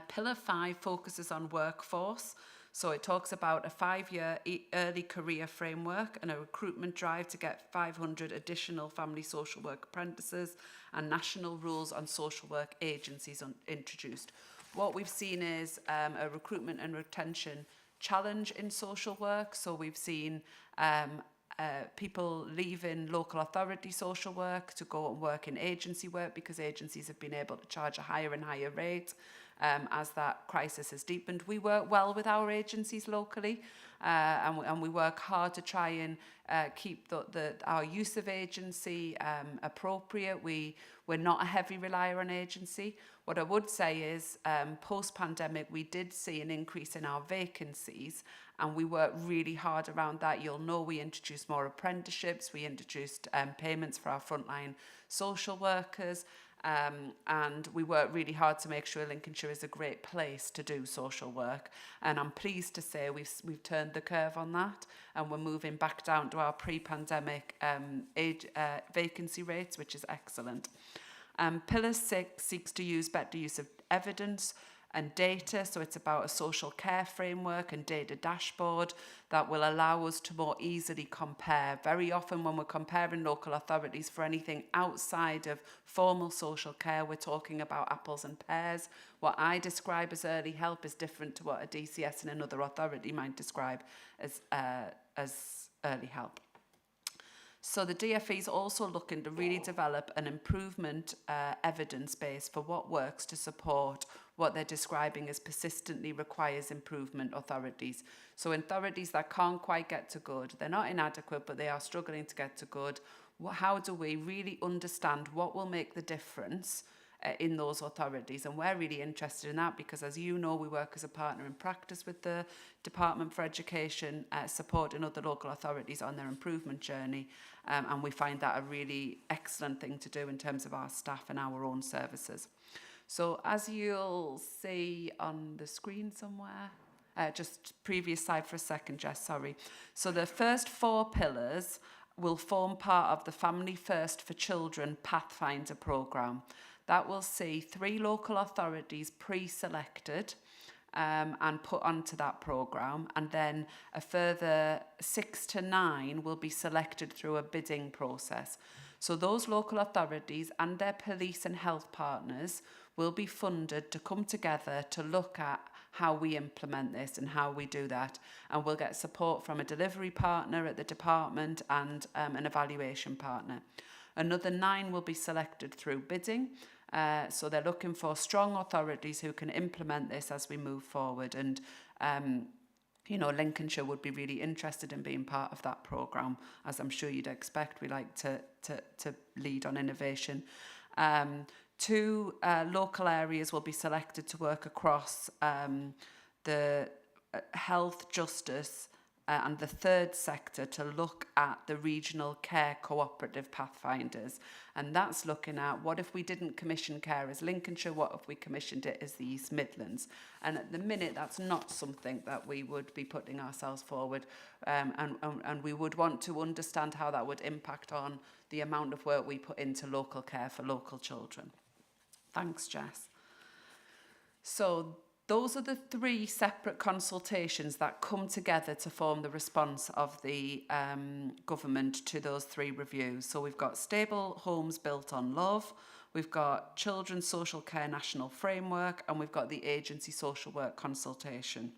Pillar 5 focuses on workforce. So it talks about a 5-year early career framework and a recruitment drive to get 500 additional family social work apprentices and national rules on social work agencies introduced. What we've seen is a recruitment and retention challenge in social work. So we've seen people leaving local authority social work to go and work in agency work because agencies have been able to charge a higher and higher rate as that crisis has deepened. We work well with our agencies locally and we work hard to try and keep our use of agency appropriate. We're not a heavy relier on agency. What I would say is post-pandemic, we did see an increase in our vacancies and we worked really hard around that. You'll know we introduced more apprenticeships, we introduced payments for our frontline social workers, and we worked really hard to make sure Lincolnshire is a great place to do social work. And I'm pleased to say we've turned the curve on that and we're moving back down to our pre-pandemic vacancy rates, which is excellent. Pillar 6 seeks to use better use of evidence and data. So it's about a social care framework and data dashboard that will allow us to more easily compare. Very often when we're comparing local authorities for anything outside of formal social care, we're talking about apples and pears. What I describe as early help is different to what a DCS in another authority might describe as early help. So the DFE is also looking to really develop an improvement evidence base for what works to support what they're describing as persistently requires improvement authorities. So in authorities that can't quite get to good, they're not inadequate, but they are struggling to get to good, how do we really understand what will make the difference in those authorities? And we're really interested in that because, as you know, we work as a partner in practice with the Department for Education, supporting other local authorities on their improvement journey, and we find that a really excellent thing to do in terms of our staff and our own services. So as you'll see on the screen somewhere, just previous slide for a second, Jess, sorry. So the first 4 pillars will form part of the Family First for Children Pathfinder programme. That will see 3 local authorities pre-selected and put onto that programme, and then a further 6 to 9 will be selected through a bidding process. So those local authorities and their police and health partners will be funded to come together to look at how we implement this and how we do that. And we'll get support from a delivery partner at the department and an evaluation partner. Another 9 will be selected through bidding. So they're looking for strong authorities who can implement this as we move forward. And, you know, Lincolnshire would be really interested in being part of that programme. As I'm sure you'd expect, we like to lead on innovation. 2 local areas will be selected to work across the health, justice and the third sector to look at the regional care cooperative pathfinders. And that's looking at what if we didn't commission care as Lincolnshire, what if we commissioned it as the East Midlands? And at the minute, that's not something that we would be putting ourselves forward. And we would want to understand how that would impact on the amount of work we put into local care for local children. Thanks, Jess. So those are the 3 separate consultations that come together to form the response of the government to those 3 reviews. So we've got Stable Homes Built on Love, we've got Children's Social Care National Framework, and we've got the Agency Social Work Consultation.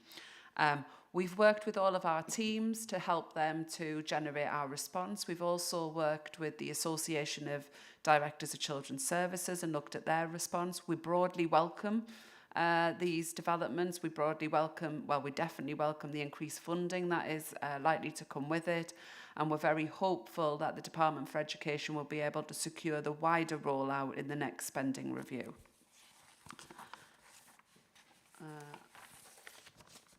We've worked with all of our teams to help them to generate our response. We've also worked with the Association of Directors of Children's Services and looked at their response. We broadly welcome these developments. We definitely welcome the increased funding that is likely to come with it. And we're very hopeful that the Department for Education will be able to secure the wider rollout in the next spending review.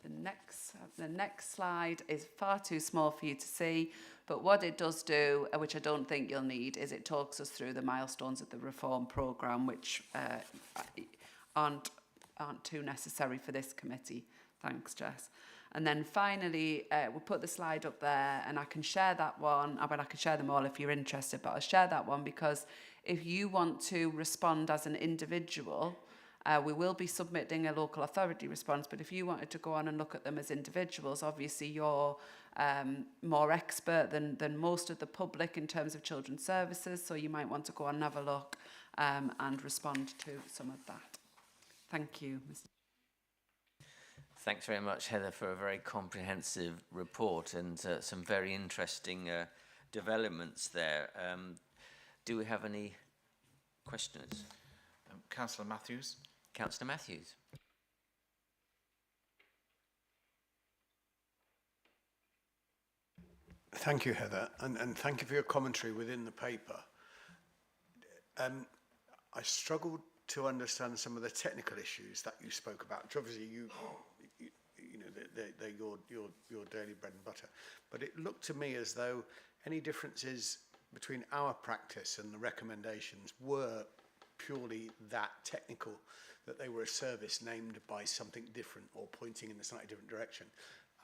The next slide is far too small for you to see, but what it does do, which I don't think you'll need, is it talks us through the milestones of the reform programme, which aren't too necessary for this committee. Thanks, Jess. And then finally, we'll put the slide up there, and I can share that one. I mean, I can share them all if you're interested, but I'll share that one because if you want to respond as an individual, we will be submitting a local authority response, but if you wanted to go on and look at them as individuals, obviously you're more expert than most of the public in terms of children's services, so you might want to go on and have a look and respond to some of that. Thank you, Mr. Thanks very much, Heather, for a very comprehensive report and some very interesting developments there. Do we have any questions? Councillor Matthews. Councillor Matthews. Thank you, Heather, and thank you for your commentary within the paper. I struggled to understand some of the technical issues that you spoke about, which obviously you know, they're your daily bread and butter. But it looked to me as though any differences between our practice and the recommendations were purely that technical, that they were a service named by something different or pointing in a slightly different direction.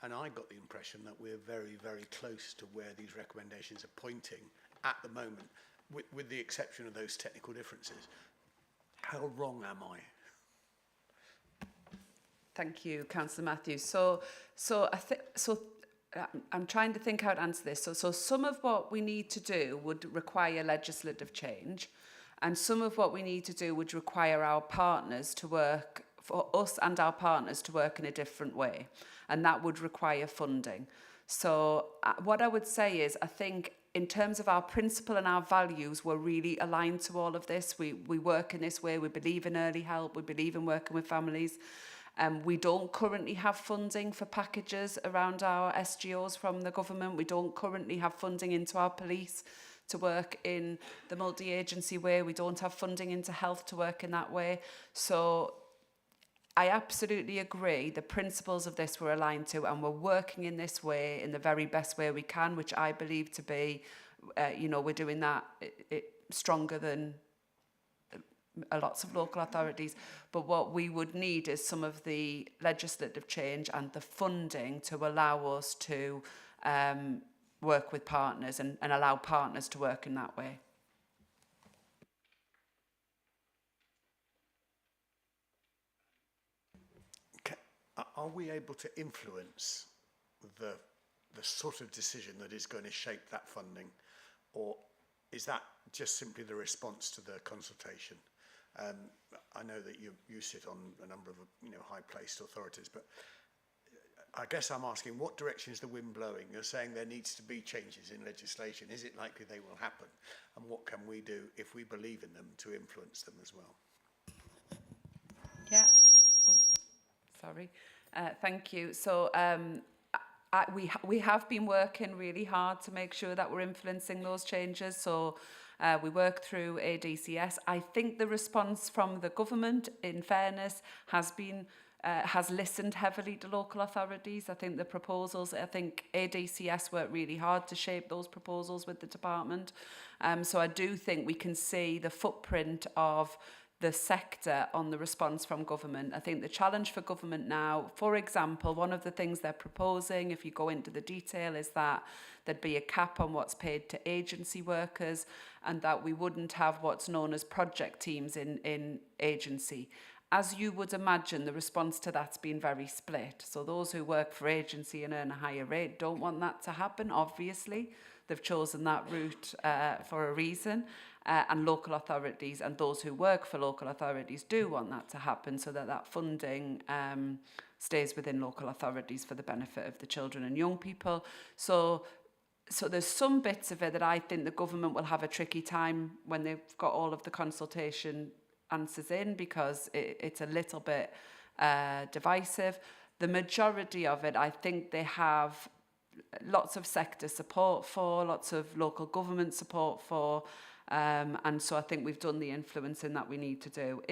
And I got the impression that we're very, very close to where these recommendations are pointing at the moment, with the exception of those technical differences. How wrong am I? Thank you, Councillor Matthews. I'm trying to think how to answer this. So some of what we need to do would require legislative change, and some of what we need to do would require our partners to work, for us and our partners to work in a different way, and that would require funding. So what I would say is, I think in terms of our principle and our values, we're really aligned to all of this. We work in this way. We believe in early help. We believe in working with families. We don't currently have funding for packages around our SGOs from the government. We don't currently have funding into our police to work in the multi-agency way. We don't have funding into health to work in that way. So I absolutely agree. The principles of this we're aligned to, and we're working in this way in the very best way we can, which I believe to be, we're doing that stronger than lots of local authorities. But what we would need is some of the legislative change and the funding to allow us to work with partners and allow partners to work in that way. Are we able to influence the sort of decision that is going to shape that funding, or is that just simply the response to the consultation? I know that you sit on a number of high-placed authorities, but I guess I'm asking, what direction is the wind blowing? You're saying there needs to be changes in legislation. Is it likely they will happen? And what can we do if we believe in them to influence them as well? Yeah. Oh, sorry. Thank you. So we have been working really hard to make sure that we're influencing those changes. So we work through ADCS. I think the response from the government, in fairness, has listened heavily to local authorities. I think the proposals, ADCS worked really hard to shape those proposals with the department. So I do think we can see the footprint of the sector on the response from government. I think the challenge for government now, for example, one of the things they're proposing, if you go into the detail, is that there'd be a cap on what's paid to agency workers and that we wouldn't have what's known as project teams in agency. As you would imagine, the response to that's been very split. So those who work for agency and earn a higher rate don't want that to happen, obviously. They've chosen that route for a reason. And local authorities and those who work for local authorities do want that to happen, so that funding stays within local authorities for the benefit of the children and young people. So there's some bits of it that I think the government will have a tricky time when they've got all of the consultation answers in, because it's a little bit divisive. The majority of it, I think they have lots of sector support for, lots of local government support for, and so I think we've done the influencing that we need to do.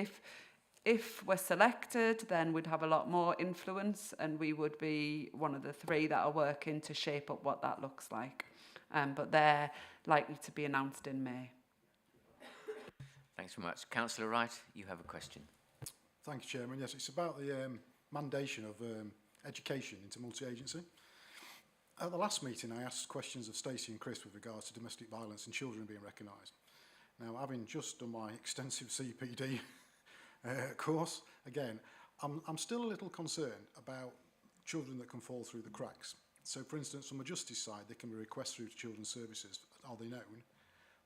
if we're selected, then we'd have a lot more influence, and we would be one of the 3 that are working to shape up what that looks like. But they're likely to be announced in May. Thanks very much. Councillor Wright, you have a question. Thank you, Chairman. Yes, it's about the mandation of education into multi-agency. At the last meeting, I asked questions of Stacey and Chris with regards to domestic violence and children being recognised. Now, having just done my extensive CPD course, again, I'm still a little concerned about children that can fall through the cracks. So, for instance, from a justice side, there can be requests through to children's services, are they known,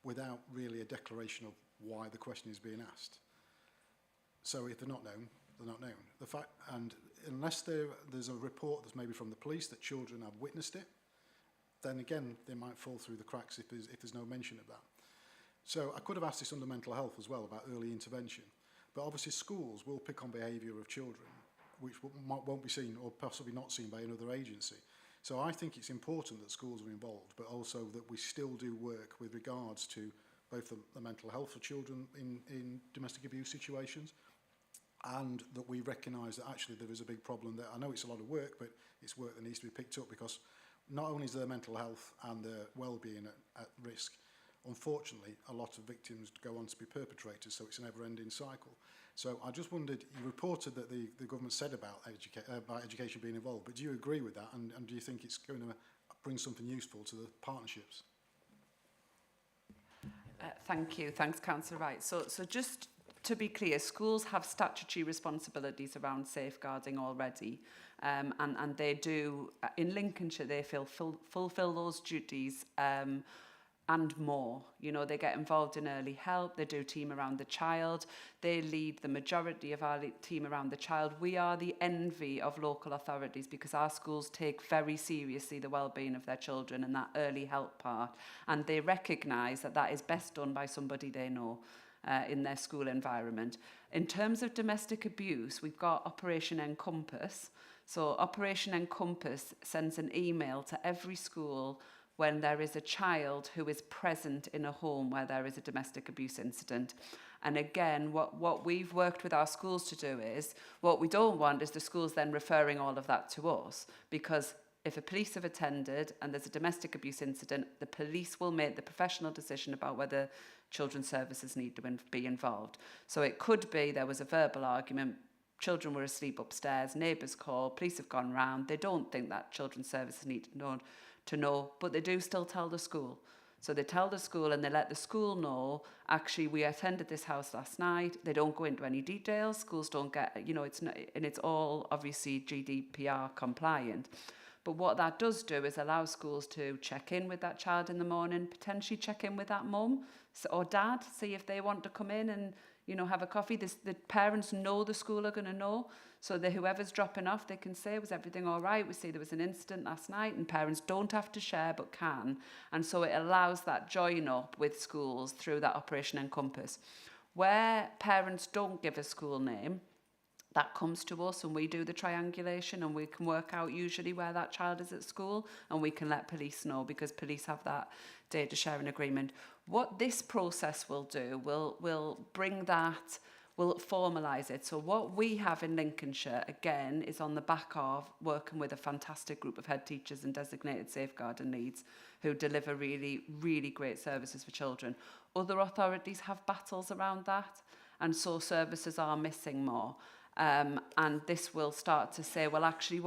without really a declaration of why the question is being asked. So if they're not known, they're not known. The fact, and unless there's a report that's maybe from the police that children have witnessed it, then again, they might fall through the cracks if there's no mention of that. So I could have asked this under mental health as well, about early intervention. But obviously schools will pick on behaviour of children, which won't be seen or possibly not seen by another agency. So I think it's important that schools are involved, but also that we still do work with regards to both the mental health of children in domestic abuse situations, and that we recognise that actually there is a big problem there. I know it's a lot of work, but it's work that needs to be picked up, because not only is their mental health and their well-being at risk, unfortunately, a lot of victims go on to be perpetrators, so it's a never-ending cycle. So I just wondered, you reported that the government said about education being involved, but do you agree with that, and do you think it's going to bring something useful to the partnerships? Thank you. Thanks, Councillor Wright. So just to be clear, schools have statutory responsibilities around safeguarding already, and they do, in Lincolnshire, they fulfil those duties and more. You know, they get involved in early help, they do team around the child, they lead the majority of our team around the child. We are the envy of local authorities because our schools take very seriously the well-being of their children and that early help part, and they recognise that that is best done by somebody they know in their school environment. In terms of domestic abuse, we've got Operation Encompass. So Operation Encompass sends an email to every school when there is a child who is present in a home where there is a domestic abuse incident. And again, what we've worked with our schools to do is, what we don't want is the schools then referring all of that to us, because if a police have attended and there's a domestic abuse incident, the police will make the professional decision about whether children's services need to be involved. So it could be there was a verbal argument, children were asleep upstairs, neighbours call, police have gone round, they don't think that children's services need to know, but they do still tell the school. So they tell the school and they let the school know, actually, we attended this house last night. They don't go into any details. Schools don't get, you know, it's not, and it's all obviously GDPR compliant. But what that does do is allow schools to check in with that child in the morning, potentially check in with that mum or dad, see if they want to come in and, you know, have a coffee. The parents know the school are going to know. So that whoever's dropping off, they can say, was everything all right? We see there was an incident last night, and parents don't have to share but can. And so it allows that join up with schools through that Operation Encompass. Where parents don't give a school name, that comes to us and we do the triangulation, and we can work out usually where that child is at school, and we can let police know because police have that data sharing agreement. What this process will do, will bring that, will formalise it. So what we have in Lincolnshire, again, is on the back of working with a fantastic group of head teachers and designated safeguarding leads who deliver really, really great services for children. Other authorities have battles around that, and so services are missing more. And this will start to say, well, actually,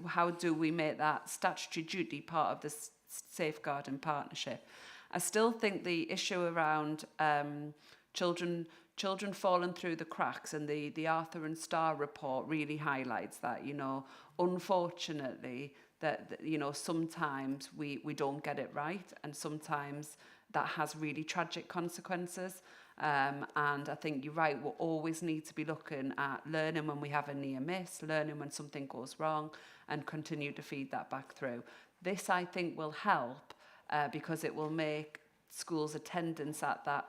how do we make that statutory duty part of the safeguarding partnership? I still think the issue around children falling through the cracks, and the Arthur and Starr report really highlights that, you know, unfortunately, that you know, sometimes we don't get it right, and sometimes that has really tragic consequences. And I think you're right, we'll always need to be looking at learning when we have a near miss, learning when something goes wrong, and continue to feed that back through. This, I think, will help because it will make schools' attendance at that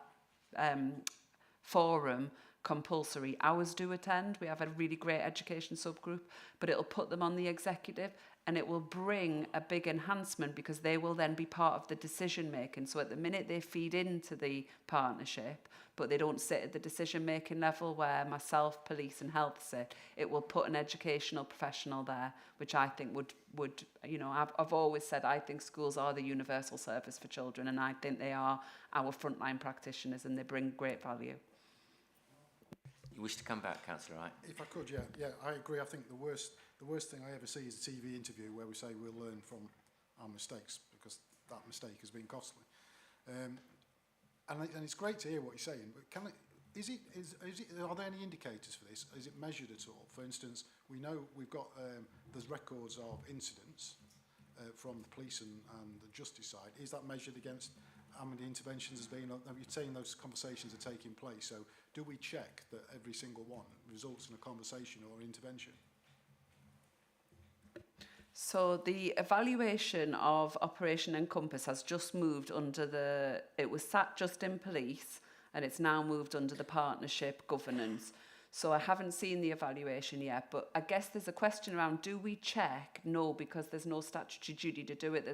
forum compulsory. Ours do attend. We have a really great education subgroup, but it'll put them on the executive. and it will bring a big enhancement because they will then be part of the decision making. So at the minute they feed into the partnership, but they don't sit at the decision making level where myself, police and health sit, it will put an educational professional there, which I think would you know, I've always said I think schools are the universal service for children, and I think they are our frontline practitioners and they bring great value. You wish to come back, Councillor Wright? If I could, yeah, I agree. I think the worst thing I ever see is a TV interview where we say we'll learn from our mistakes, because that mistake has been costly. And it's great to hear what you're saying, but are there any indicators for this? Is it measured at all? For instance, we know we've got there's records of incidents from the police and the justice side. Is that measured against how many interventions has been? You're saying those conversations are taking place, so do we check that every single one results in a conversation or intervention? So the evaluation of Operation Encompass has just moved under the, it was sat just in police and it's now moved under the partnership governance. So I haven't seen the evaluation yet, but I guess there's a question around, do we check? No, because there's no statutory duty to do it.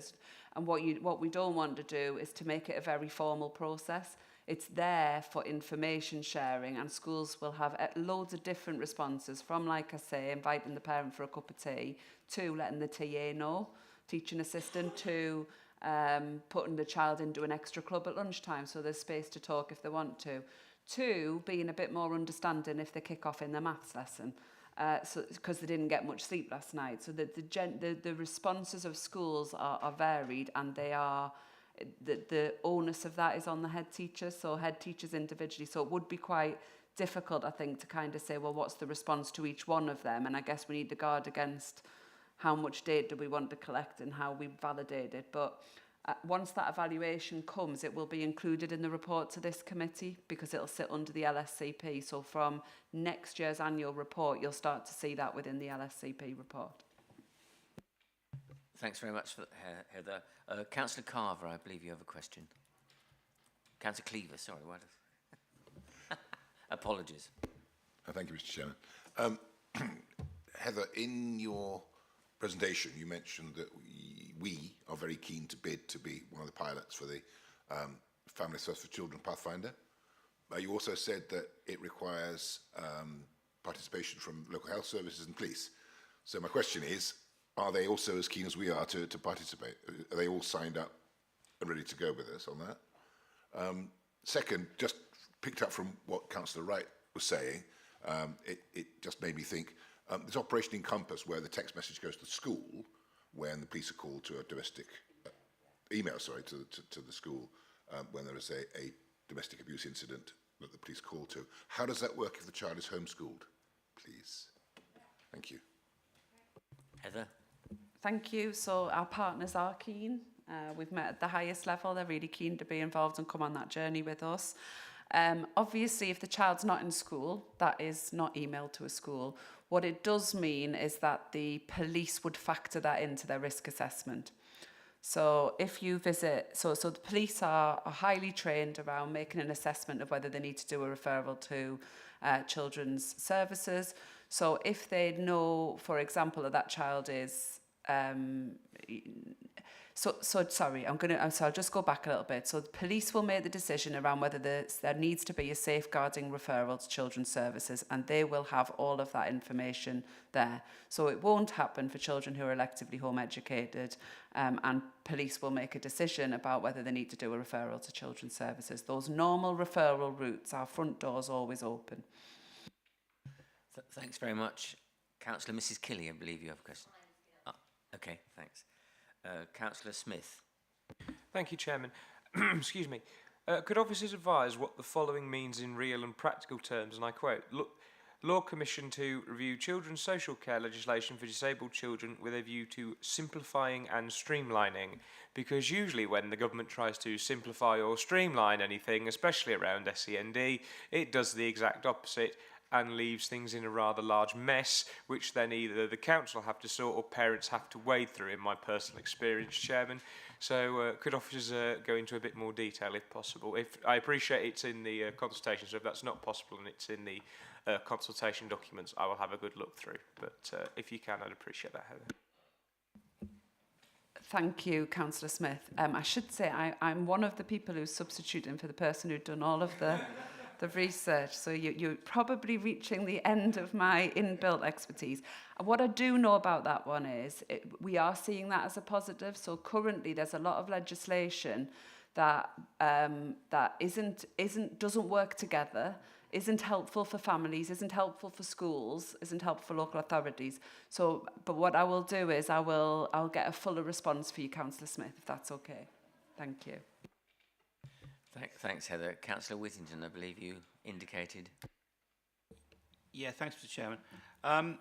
And what we don't want to do is to make it a very formal process. It's there for information sharing, and schools will have loads of different responses, from, like I say, inviting the parent for a cup of tea, to letting the TA know, teaching assistant, to putting the child into an extra club at lunchtime so there's space to talk if they want to being a bit more understanding if they kick off in their maths lesson, because they didn't get much sleep last night. So the responses of schools are varied, and they are, the onus of that is on the head teachers, so head teachers individually. So it would be quite difficult, I think, to kind of say, well, what's the response to each one of them? And I guess we need to guard against how much data we want to collect and how we validate it. But once that evaluation comes, it will be included in the report to this committee, because it'll sit under the LSCP. So from next year's annual report, you'll start to see that within the LSCP report. Thanks very much, for Heather. Councillor Carver, I believe you have a question. Councillor Cleaver, sorry. Apologies. Thank you, Mr. Chairman. Heather, in your presentation, you mentioned that we are very keen to bid to be one of the pilots for the Family Service for Children Pathfinder. You also said that it requires participation from local health services and police. So my question is, are they also as keen as we are to participate? Are they all signed up and ready to go with us on that? Second, just picked up from what Councillor Wright was saying, it just made me think, this Operation Encompass, where the text message goes to the school when the police are called to a domestic email, to the school when there is a domestic abuse incident that the police call to. How does that work if the child is homeschooled, please? Thank you. Heather? Thank you. So our partners are keen. We've met at the highest level. They're really keen to be involved and come on that journey with us. Obviously, if the child's not in school, that is not emailed to a school. What it does mean is that the police would factor that into their risk assessment. So if you visit, so the police are highly trained around making an assessment of whether they need to do a referral to children's services. So if they know, for example, that child is, I'll just go back a little bit. So the police will make the decision around whether there needs to be a safeguarding referral to children's services, and they will have all of that information there. So it won't happen for children who are electively home educated, and police will make a decision about whether they need to do a referral to children's services. Those normal referral routes, our front door's always open. Thanks very much. Councillor Mrs. Kelly, I believe you have a question. Okay, thanks. Councillor Smith. Thank you, Chairman. Excuse me. Could officers advise what the following means in real and practical terms? And I quote, Law Commission to review children's social care legislation for disabled children with a view to simplifying and streamlining. Because usually when the government tries to simplify or streamline anything, especially around SEND, it does the exact opposite and leaves things in a rather large mess, which then either the council have to sort or parents have to wade through, in my personal experience, Chairman. So could officers go into a bit more detail if possible? I appreciate it's in the consultation, so if that's not possible and it's in the consultation documents, I will have a good look through. But if you can, I'd appreciate that, Heather. Thank you, Councillor Smith. I should say I'm one of the people who's substituting for the person who'd done all of the research, so you're probably reaching the end of my inbuilt expertise. What I do know about that one is we are seeing that as a positive. So currently there's a lot of legislation that doesn't work together, isn't helpful for families, isn't helpful for schools, isn't helpful for local authorities. So, but what I will do is I'll get a fuller response for you, Councillor Smith, if that's okay. Thank you. Thanks, Heather. Councillor Whittington, I believe you indicated. Yeah, thanks, Mr. Chairman.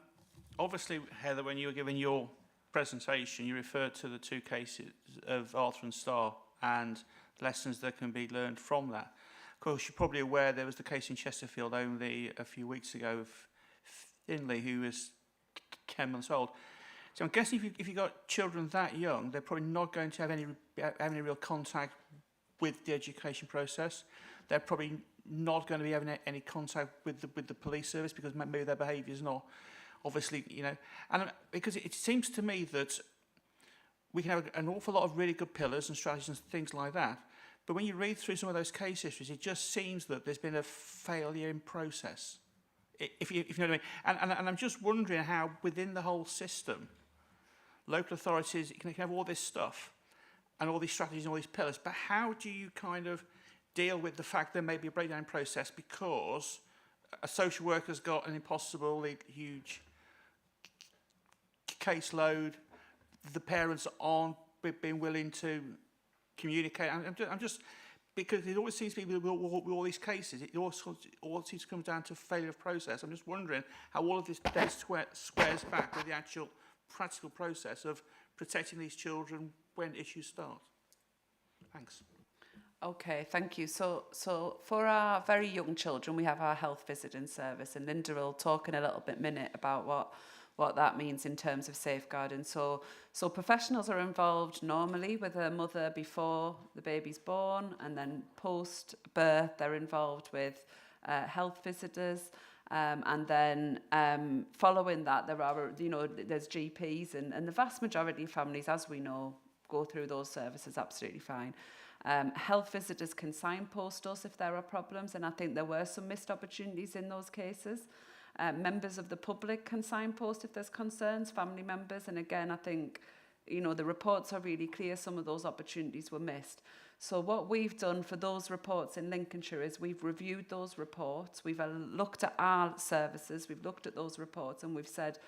Obviously, Heather, when you were giving your presentation, you referred to the 2 cases of Arthur and Starr and lessons that can be learned from that. Of course, you're probably aware there was the case in Chesterfield only a few weeks ago of Finley, who was 10 months old. So I'm guessing if you've got children that young, they're probably not going to have any real contact with the education process. They're probably not going to be having any contact with the police service because maybe their behaviour is not, obviously, you know. And because it seems to me that we can have an awful lot of really good pillars and strategies and things like that. But when you read through some of those case histories, it just seems that there's been a failure in process, if you know what I mean. And I'm just wondering how, within the whole system, local authorities can have all this stuff and all these strategies and all these pillars, but how do you kind of deal with the fact there may be a breakdown process because a social worker's got an impossibly huge caseload, the parents aren't being willing to communicate. I'm just because it always seems to be with all these cases, it all seems to come down to failure of process. I'm just wondering how all of this then squares back with the actual practical process of protecting these children when issues start. Thanks. Okay, thank you. So for our very young children, we have our health visiting service, and Linda will talk in a little minute about what that means in terms of safeguarding. So professionals are involved normally with a mother before the baby's born, and then post-birth they're involved with health visitors. And then following that, there's GPs, and the vast majority of families, as we know, go through those services absolutely fine. Health visitors can signpost us if there are problems, and I think there were some missed opportunities in those cases. Members of the public can signpost if there's concerns, family members, and again, I think, the reports are really clear, some of those opportunities were missed. So what we've done for those reports in Lincolnshire is we've reviewed those reports, we've looked at our services, we've looked at those reports, and we've said,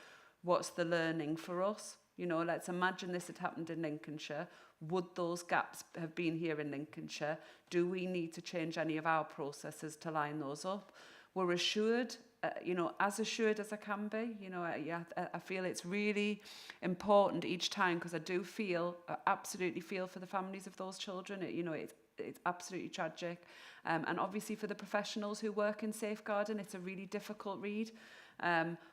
what's the learning for us? Let's imagine this had happened in Lincolnshire. Would those gaps have been here in Lincolnshire? Do we need to change any of our processes to line those up? We're assured, as assured as I can be. I feel it's really important each time, because I absolutely feel for the families of those children. It's absolutely tragic. And obviously for the professionals who work in safeguarding, it's a really difficult read.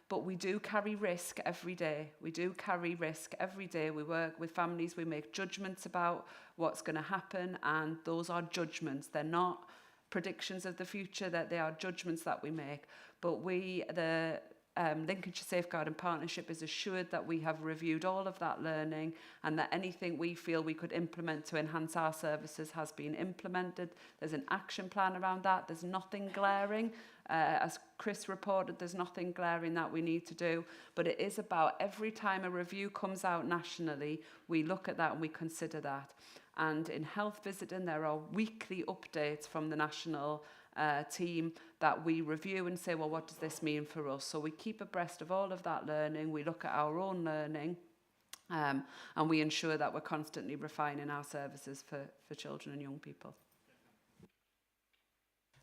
But we do carry risk every day. We work with families, we make judgments about what's going to happen, and those are judgments. They're not predictions of the future, that they are judgments that we make. But the Lincolnshire Safeguarding Partnership is assured that we have reviewed all of that learning, and that anything we feel we could implement to enhance our services has been implemented. There's an action plan around that. There's nothing glaring. As Chris reported, there's nothing glaring that we need to do, but it is about every time a review comes out nationally, we look at that and we consider that. And in health visiting, there are weekly updates from the national team that we review and say, well, what does this mean for us? So we keep abreast of all of that learning, we look at our own learning, and we ensure that we're constantly refining our services for children and young people.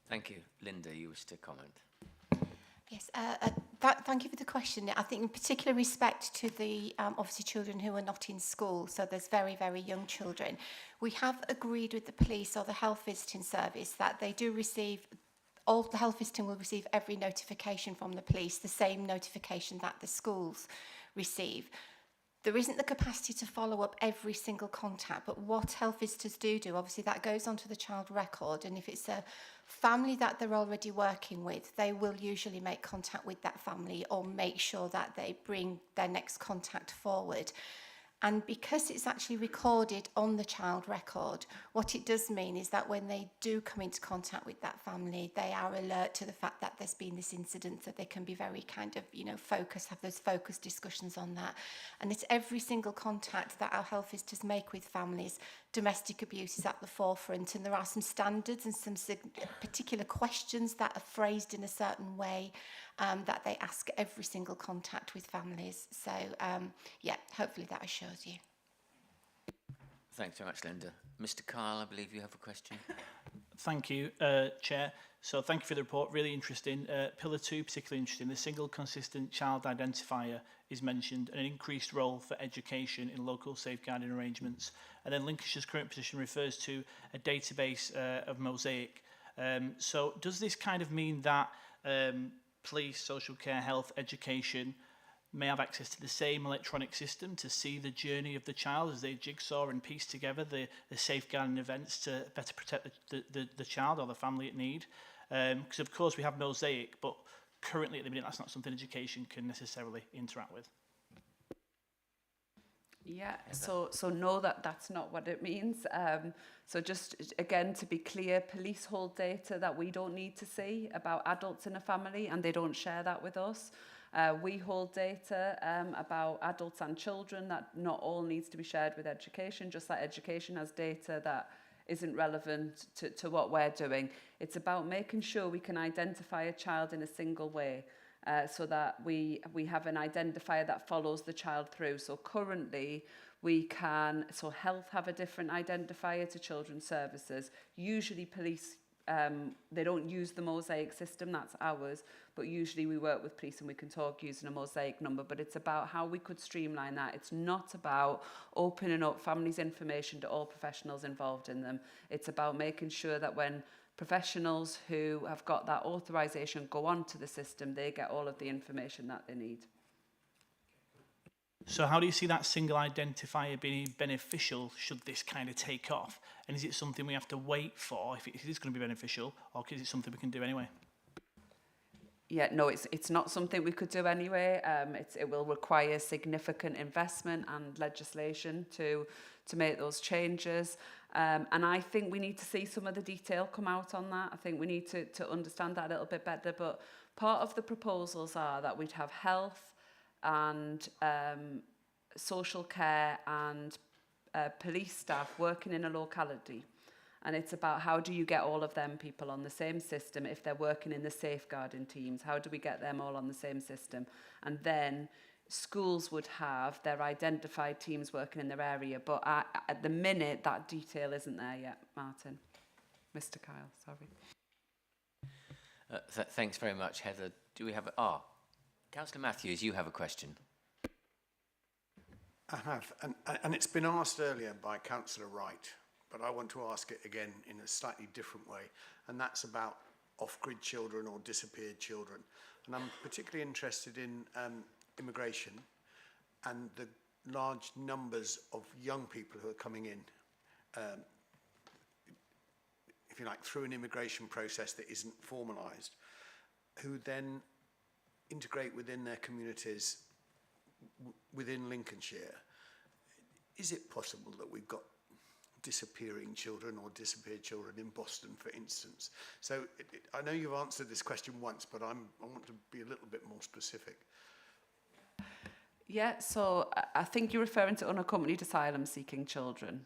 Thank you. Linda, you wish to comment? Yes, thank you for the question. I think in particular respect to the obviously children who are not in school, so there's very, very young children. We have agreed with the police or the health visiting service that they do receive, all the health visiting will receive every notification from the police, the same notification that the schools receive. There isn't the capacity to follow up every single contact, but what health visitors do, obviously that goes onto the child record, and if it's a family that they're already working with, they will usually make contact with that family or make sure that they bring their next contact forward. And because it's actually recorded on the child record, what it does mean is that when they do come into contact with that family, they are alert to the fact that there's been this incident, so they can be very kind of, you know, focused, have those focused discussions on that. And it's every single contact that our health visitors make with families. Domestic abuse is at the forefront, and there are some standards and some particular questions that are phrased in a certain way that they ask every single contact with families. So, yeah, hopefully that assures you. Thanks very much, Linda. Mr. Kyle, I believe you have a question. Thank you, Chair. So thank you for the report, really interesting. Pillar 2, particularly interesting. The single consistent child identifier is mentioned, an increased role for education in local safeguarding arrangements. And then Lincolnshire's current position refers to a database of Mosaic. So does this kind of mean that police, social care, health, education may have access to the same electronic system to see the journey of the child as they jigsaw and piece together the safeguarding events to better protect the child or the family at need? Because of course we have Mosaic, but currently at the minute that's not something education can necessarily interact with. Yeah, so no, that's not what it means. So just again, to be clear, police hold data that we don't need to see about adults in a family, and they don't share that with us. We hold data about adults and children that not all needs to be shared with education, just like education has data that isn't relevant to what we're doing. It's about making sure we can identify a child in a single way. So that we have an identifier that follows the child through. So currently we can, so health have a different identifier to children's services. Usually police, they don't use the Mosaic system, that's ours, but usually we work with police and we can talk using a Mosaic number, but it's about how we could streamline that. It's not about opening up families' information to all professionals involved in them. It's about making sure that when professionals who have got that authorisation go onto the system, they get all of the information that they need. So how do you see that single identifier being beneficial should this kind of take off? And is it something we have to wait for if it is going to be beneficial, or is it something we can do anyway? Yeah, no, it's not something we could do anyway. It will require significant investment and legislation to make those changes. And I think we need to see some of the detail come out on that. I think we need to understand that a little bit better. But part of the proposals are that we'd have health and social care and police staff working in a locality. And it's about how do you get all of them people on the same system if they're working in the safeguarding teams? How do we get them all on the same system? And then schools would have their identified teams working in their area. But at the minute, that detail isn't there yet, Martin. Mr. Kyle, sorry. Thanks very much, Heather. Do we have Councillor Matthews, you have a question. I have, and it's been asked earlier by Councillor Wright, but I want to ask it again in a slightly different way, and that's about off-grid children or disappeared children. And I'm particularly interested in immigration and the large numbers of young people who are coming in, if you like, through an immigration process that isn't formalised, who then integrate within their communities within Lincolnshire. Is it possible that we've got disappearing children or disappeared children in Boston, for instance? So I know you've answered this question once, but I want to be a little bit more specific. Yeah, so I think you're referring to unaccompanied asylum-seeking children.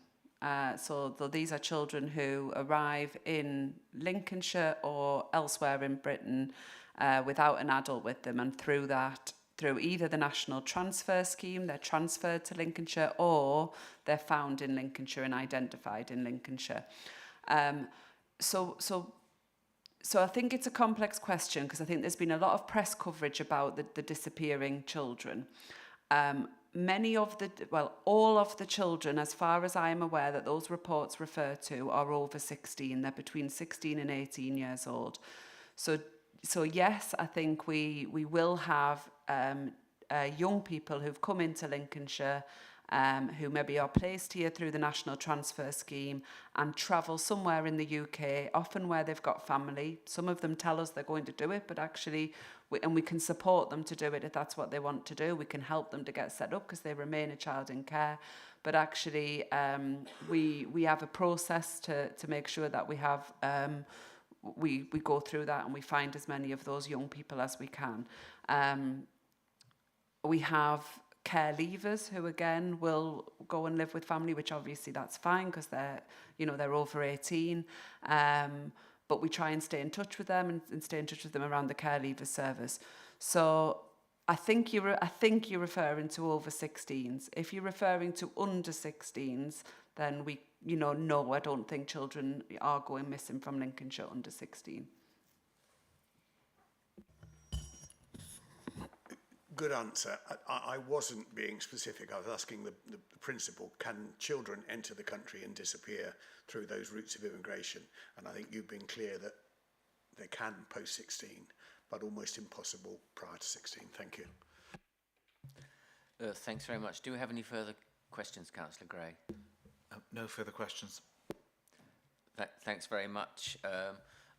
So these are children who arrive in Lincolnshire or elsewhere in Britain without an adult with them, and through either the National Transfer Scheme, they're transferred to Lincolnshire, or they're found in Lincolnshire and identified in Lincolnshire. So I think it's a complex question, because I think there's been a lot of press coverage about the disappearing children. All of the children, as far as I am aware, that those reports refer to are over 16. They're between 16 and 18 years old. So yes, I think we will have young people who've come into Lincolnshire who maybe are placed here through the National Transfer Scheme and travel somewhere in the UK, often where they've got family. Some of them tell us they're going to do it, but actually, we can support them to do it if that's what they want to do. We can help them to get set up because they remain a child in care. But actually, we have a process to make sure that we have we go through that and we find as many of those young people as we can. We have care leavers who again will go and live with family, which obviously that's fine because they're over 18. But we try and stay in touch with them and stay in touch with them around the care leaver service. So I think you're referring to over 16s. If you're referring to under 16s, then no, I don't think children are going missing from Lincolnshire under 16. Good answer. I wasn't being specific. I was asking the principle, can children enter the country and disappear through those routes of immigration? And I think you've been clear that they can post 16, but almost impossible prior to 16. Thank you. Thanks very much. Do we have any further questions, Councillor Gray? No further questions. Thanks very much.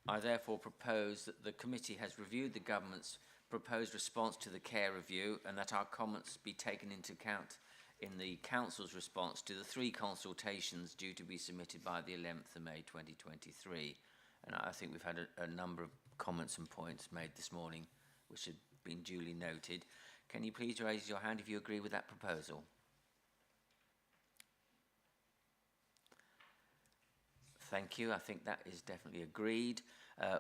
I therefore propose that the committee has reviewed the government's proposed response to the care review and that our comments be taken into account in the council's response to the 3 consultations due to be submitted by the 11th of May 2023. And I think we've had a number of comments and points made this morning which have been duly noted. Can you please raise your hand if you agree with that proposal? Thank you. I think that is definitely agreed.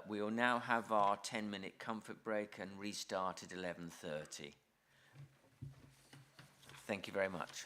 We will now have our 10-minute comfort break and restart at 11:30. Thank you very much.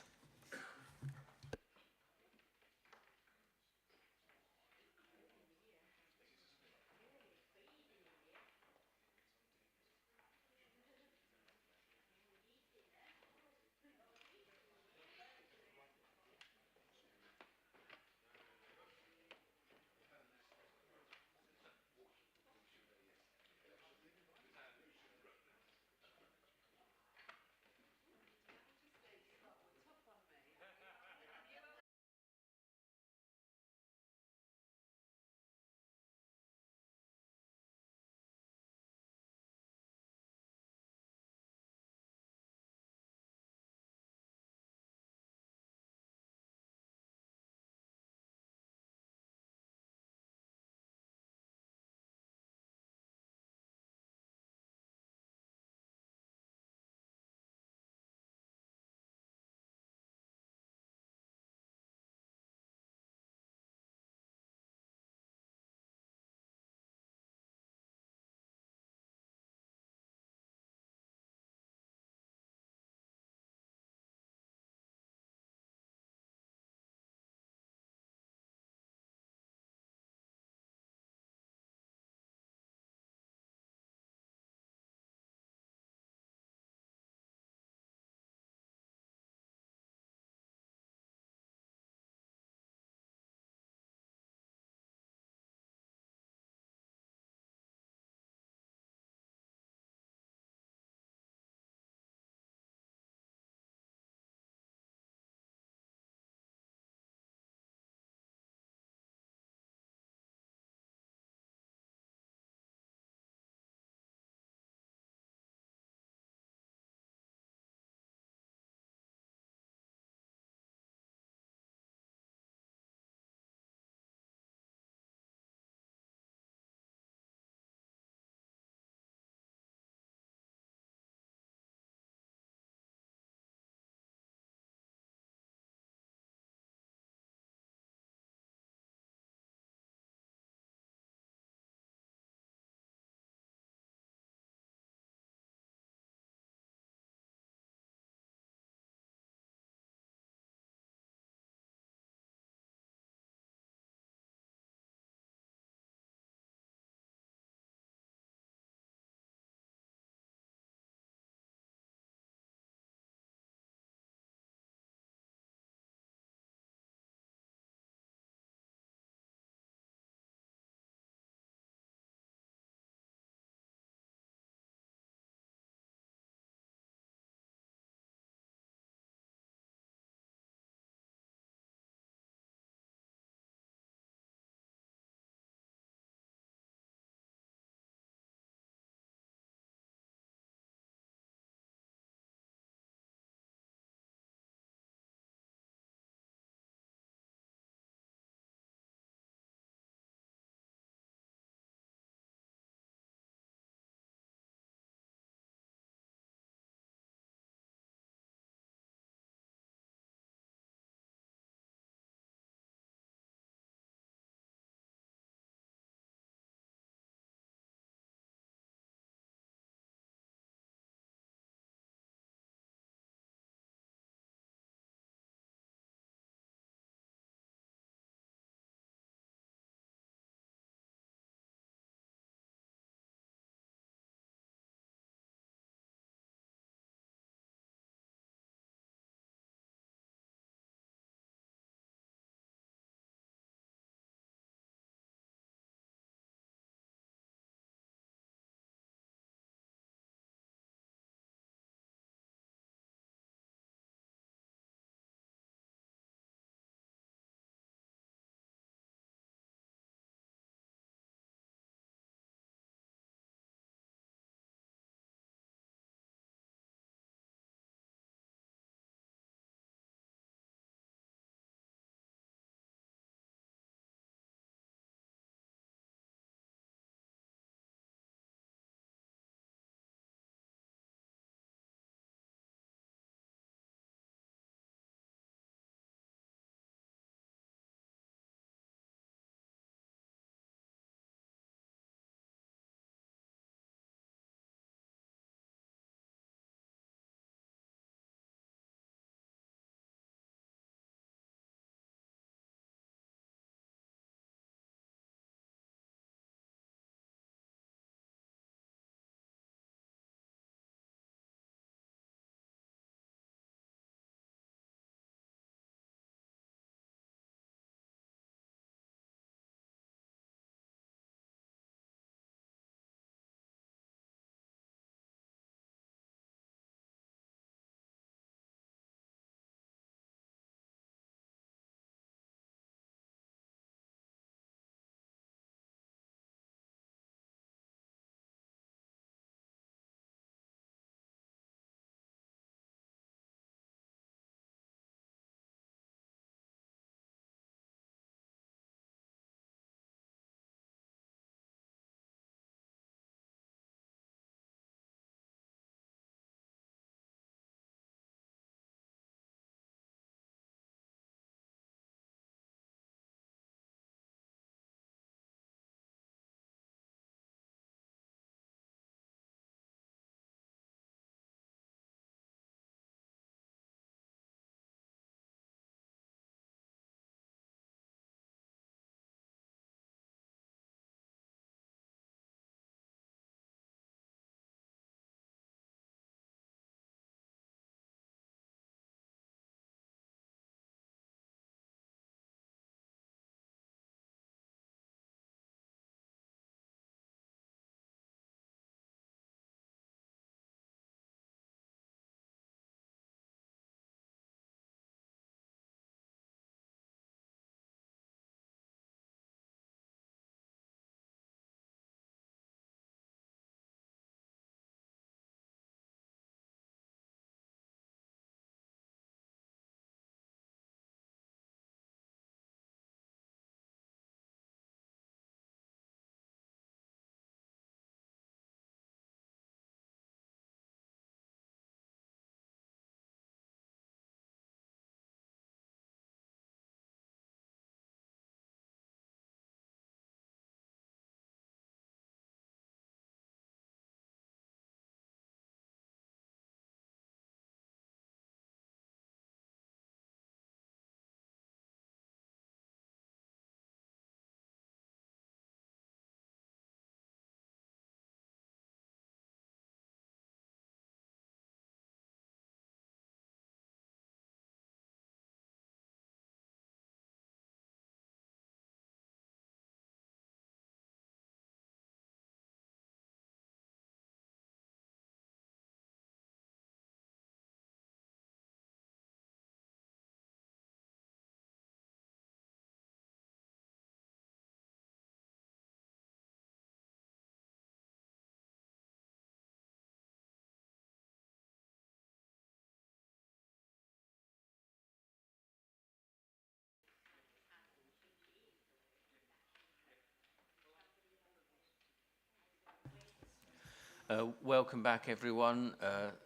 Welcome back, everyone.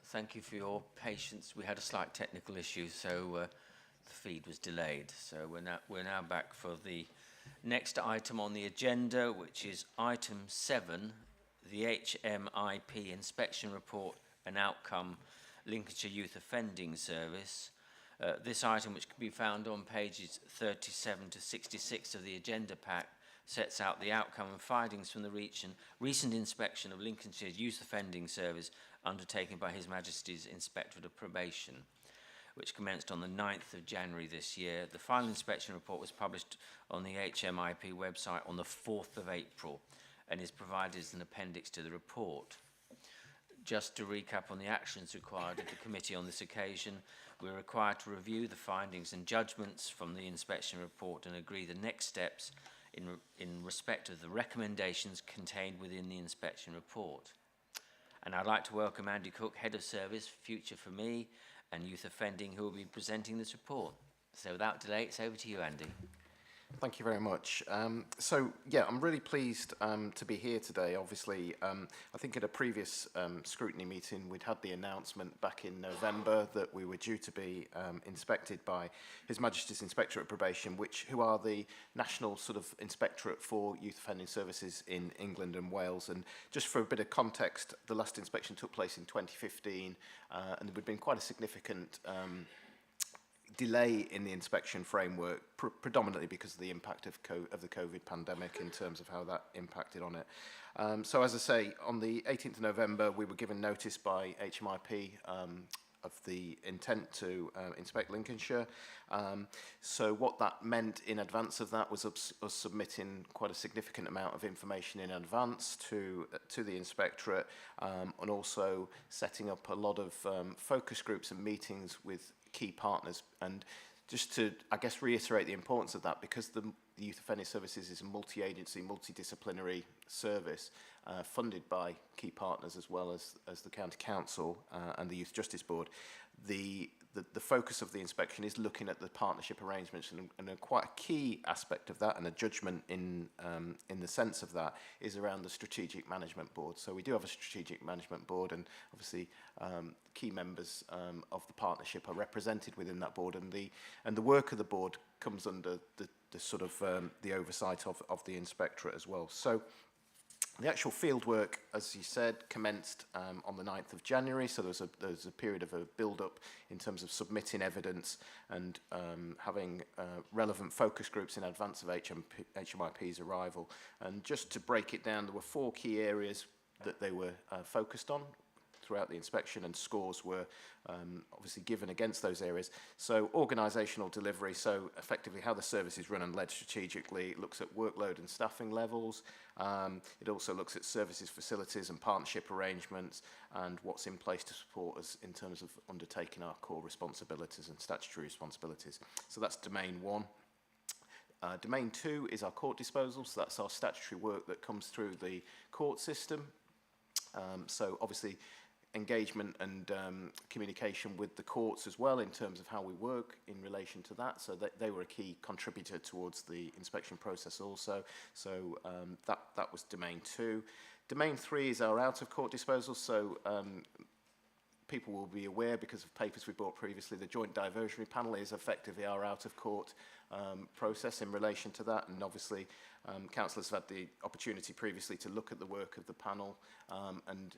Thank you for your patience. We had a slight technical issue, so the feed was delayed. So we're now back for the next item on the agenda, which is item 7, the HMIP inspection report and outcome, Lincolnshire Youth Offending Service. This item, which can be found on pages 37 to 66 of the agenda pack, sets out the outcome and findings from the recent inspection of Lincolnshire's Youth Offending Service undertaken by His Majesty's Inspectorate of Probation, which commenced on the 9th of January this year. The final inspection report was published on the HMIP website on the 4th of April and is provided as an appendix to the report. Just to recap on the actions required of the committee on this occasion, we're required to review the findings and judgments from the inspection report and agree the next steps in respect of the recommendations contained within the inspection report. And I'd like to welcome Andy Cook, Head of Service, Future for Me and Youth Offending, who will be presenting this report. So without delay, it's over to you, Andy. Thank you very much. Yeah, I'm really pleased to be here today. Obviously, I think at a previous scrutiny meeting, we'd had the announcement back in November that we were due to be inspected by His Majesty's Inspectorate of Probation, who are the national sort of inspectorate for youth offending services in England and Wales. And just for a bit of context, the last inspection took place in 2015, and there had been quite a significant delay in the inspection framework, predominantly because of the impact of the COVID pandemic in terms of how that impacted on it. So as I say, on the 18th of November, we were given notice by HMIP of the intent to inspect Lincolnshire. So what that meant in advance of that was us submitting quite a significant amount of information in advance to the inspectorate, and also setting up a lot of focus groups and meetings with key partners. And just to, I guess, reiterate the importance of that, because the Youth Offending Services is a multi-agency, multidisciplinary service funded by key partners as well as the County Council and the Youth Justice Board. The focus of the inspection is looking at the partnership arrangements, and a quite a key aspect of that, and a judgment in the sense of that, is around the Strategic Management Board. So we do have a Strategic Management Board, and obviously key members of the partnership are represented within that board, and the work of the board comes under the sort of the oversight of the inspectorate as well. So the actual field work, as you said, commenced on the 9th of January, so there was a period of a build-up in terms of submitting evidence and having relevant focus groups in advance of HMIP's arrival. And just to break it down, there were 4 key areas that they were focused on throughout the inspection, and scores were obviously given against those areas. So organisational delivery, so effectively how the service is run and led strategically. It looks at workload and staffing levels. It also looks at services, facilities and partnership arrangements, and what's in place to support us in terms of undertaking our core responsibilities and statutory responsibilities. So that's domain 1. Domain 2 is our court disposal, so that's our statutory work that comes through the court system. So obviously engagement and communication with the courts as well in terms of how we work in relation to that. So they were a key contributor towards the inspection process also. So that was domain 2. Domain 3 is our out-of-court disposal. So people will be aware, because of papers we brought previously, the Joint Diversionary Panel is effectively our out-of-court process in relation to that. And obviously councillors have had the opportunity previously to look at the work of the panel and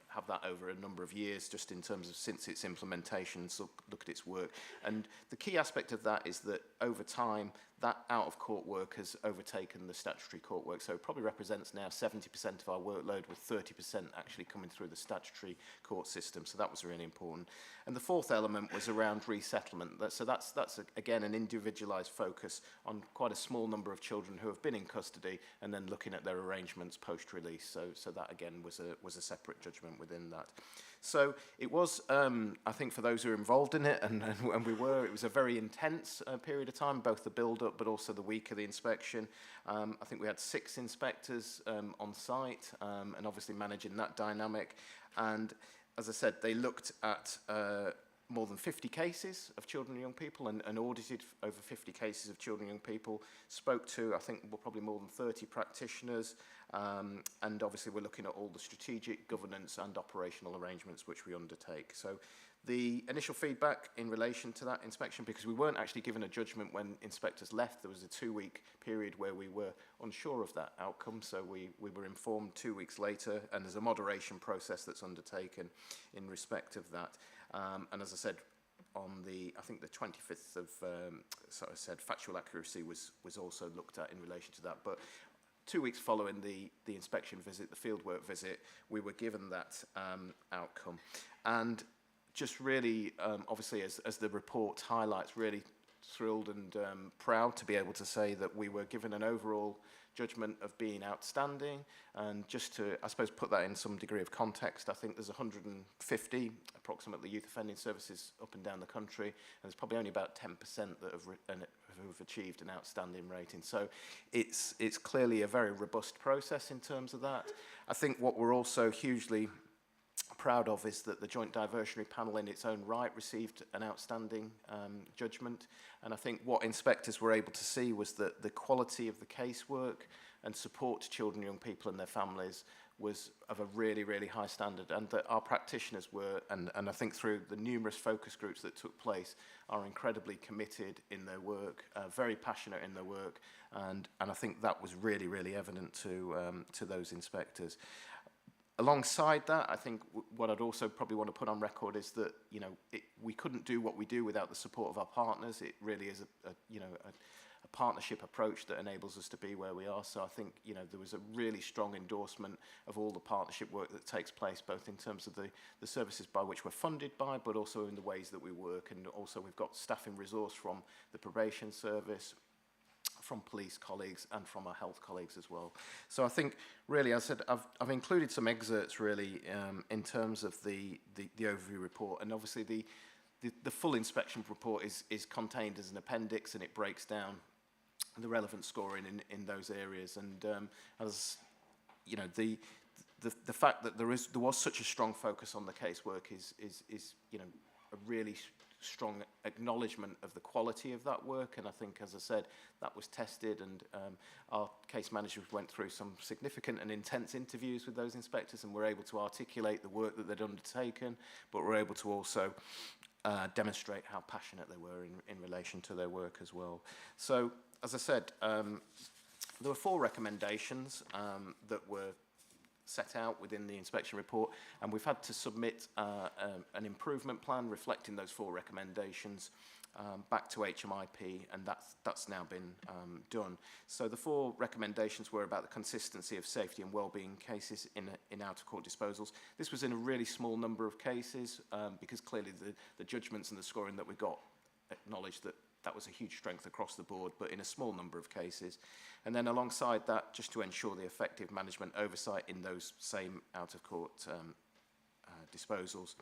have that over a number of years, just in terms of since its implementation, so look at its work. And the key aspect of that is that over time, that out-of-court work has overtaken the statutory court work. So it probably represents now 70% of our workload, with 30% actually coming through the statutory court system. So that was really important. And the 4th element was around resettlement. So that's again, an individualised focus on quite a small number of children who have been in custody, and then looking at their arrangements post-release. So that again was a separate judgment within that. So it was, I think, for those who were involved in it, and it was a very intense period of time, both the build-up but also the week of the inspection. I think we had 6 inspectors on site, and obviously managing that dynamic. And as I said, they looked at more than 50 cases of children and young people and audited over 50 cases of children and young people, spoke to, I think, probably more than 30 practitioners, and obviously we're looking at all the strategic governance and operational arrangements which we undertake. So the initial feedback in relation to that inspection, because we weren't actually given a judgment when inspectors left, there was a 2-week period where we were unsure of that outcome, so we were informed 2 weeks later, and there's a moderation process that's undertaken in respect of that. And as I said, on the, I think the 25th of, so I said factual accuracy was also looked at in relation to that, but 2 weeks following the inspection visit, the fieldwork visit, we were given that outcome. And just really, obviously, as the report highlights, really thrilled and proud to be able to say that we were given an overall judgment of being outstanding. And just to, I suppose, put that in some degree of context, I think there's 150 approximately youth offending services up and down the country, and there's probably only about 10% that have achieved an outstanding rating. So it's clearly a very robust process in terms of that. I think what we're also hugely proud of is that the Joint Diversionary Panel in its own right received an outstanding judgment, and I think what inspectors were able to see was that the quality of the casework and support to children and young people and their families was of a really, really high standard, and that our practitioners were, and I think through the numerous focus groups that took place, are incredibly committed in their work, very passionate in their work, and I think that was really, really evident to those inspectors. Alongside that, I think what I'd also probably want to put on record is that, you know, we couldn't do what we do without the support of our partners. It really is a partnership approach that enables us to be where we are. So I think, you know, there was a really strong endorsement of all the partnership work that takes place, both in terms of the services by which we're funded by, but also in the ways that we work. And also we've got staffing resource from the probation service, from police colleagues, and from our health colleagues as well. So I think really, as I said, I've included some excerpts really in terms of the overview report, and obviously the full inspection report is contained as an appendix, and it breaks down the relevant scoring in those areas. And as you know, the fact that there was such a strong focus on the casework is you know, a really strong acknowledgement of the quality of that work, and I think, as I said, that was tested, and our case managers went through some significant and intense interviews with those inspectors, and were able to articulate the work that they'd undertaken, but were able to also demonstrate how passionate they were in relation to their work as well. So, as I said, there were 4 recommendations that were set out within the inspection report, and we've had to submit an improvement plan reflecting those 4 recommendations back to HMIP, and that's now been done. So the 4 recommendations were about the consistency of safety and wellbeing cases in out-of-court disposals. This was in a really small number of cases because clearly the judgments and the scoring that we got acknowledged that was a huge strength across the board, but in a small number of cases. And then alongside that, just to ensure the effective management oversight in those same out-of-court disposals,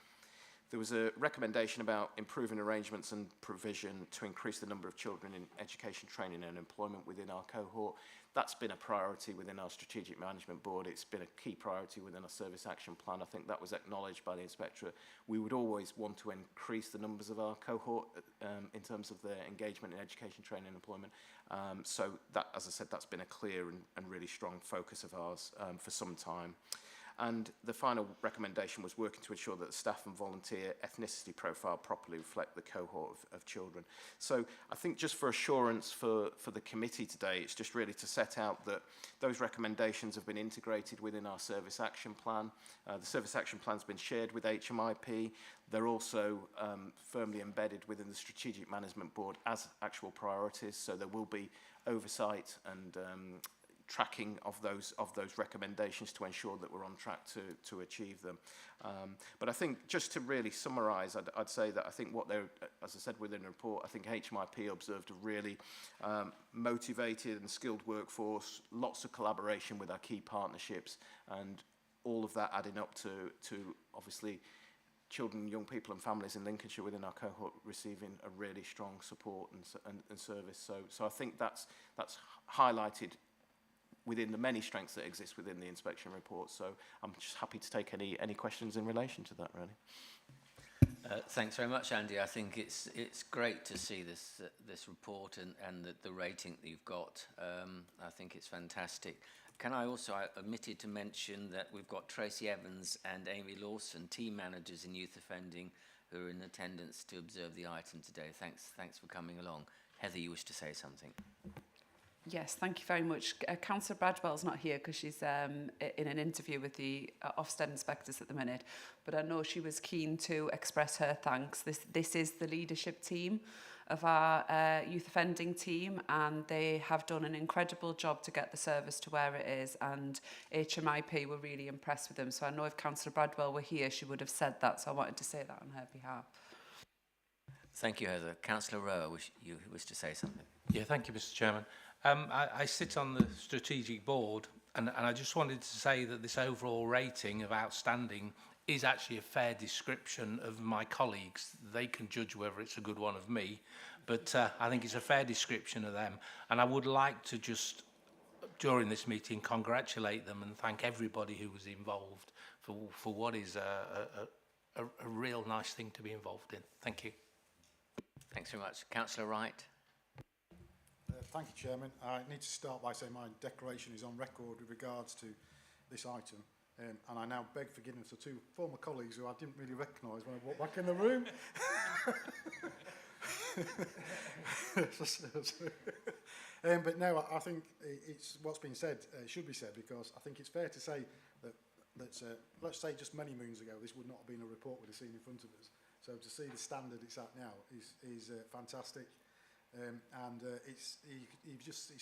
there was a recommendation about improving arrangements and provision to increase the number of children in education, training and employment within our cohort. That's been a priority within our Strategic Management Board. It's been a key priority within our Service Action Plan. I think that was acknowledged by the Inspectorate. We would always want to increase the numbers of our cohort in terms of their engagement in education, training and employment. So that, as I said, that's been a clear and really strong focus of ours for some time. And the final recommendation was working to ensure that the staff and volunteer ethnicity profile properly reflect the cohort of children. So I think just for assurance for the committee today, it's just really to set out that those recommendations have been integrated within our Service Action Plan. The Service Action Plan has been shared with HMIP. They're also firmly embedded within the Strategic Management Board as actual priorities, so there will be oversight and tracking of those recommendations to ensure that we're on track to achieve them. But I think just to really summarise, I'd say that I think what they're, as I said within the report, I think HMIP observed a really motivated and skilled workforce, lots of collaboration with our key partnerships, and all of that adding up to obviously children, young people and families in Lincolnshire within our cohort receiving a really strong support and service. So I think that's highlighted within the many strengths that exist within the inspection report. So I'm just happy to take any questions in relation to that, really. Thanks very much, Andy. I think it's great to see this this report and the rating that you've got. I think it's fantastic. Can I also, I omitted to mention that we've got Tracy Evans and Amy Lawson, team managers in youth offending, who are in attendance to observe the item today. Thanks for coming along. Heather, you wish to say something? Yes, thank you very much. Councillor Bradwell's not here because she's in an interview with the Ofsted inspectors at the minute, but I know she was keen to express her thanks. This is the leadership team of our youth offending team, and they have done an incredible job to get the service to where it is, and HMIP were really impressed with them. So I know if Councillor Bradwell were here, she would have said that, so I wanted to say that on her behalf. Thank you, Heather. Councillor Rowe, you wish to say something? Yeah, thank you, Mr. Chairman. I sit on the strategic board, and I just wanted to say that this overall rating of outstanding is actually a fair description of my colleagues. They can judge whether it's a good one of me, but I think it's a fair description of them. And I would like to just, during this meeting, congratulate them and thank everybody who was involved for what is a real nice thing to be involved in. Thank you. Thanks very much. Councillor Wright. Thank you, Chairman. I need to start by saying my declaration is on record with regards to this item. And I now beg forgiveness for two former colleagues who I didn't really recognise when I walked back in the room. But no, I think it's what's been said should be said, because I think it's fair to say that let's say just many moons ago, this would not have been a report we'd have seen in front of us. So to see the standard it's at now is fantastic. And it's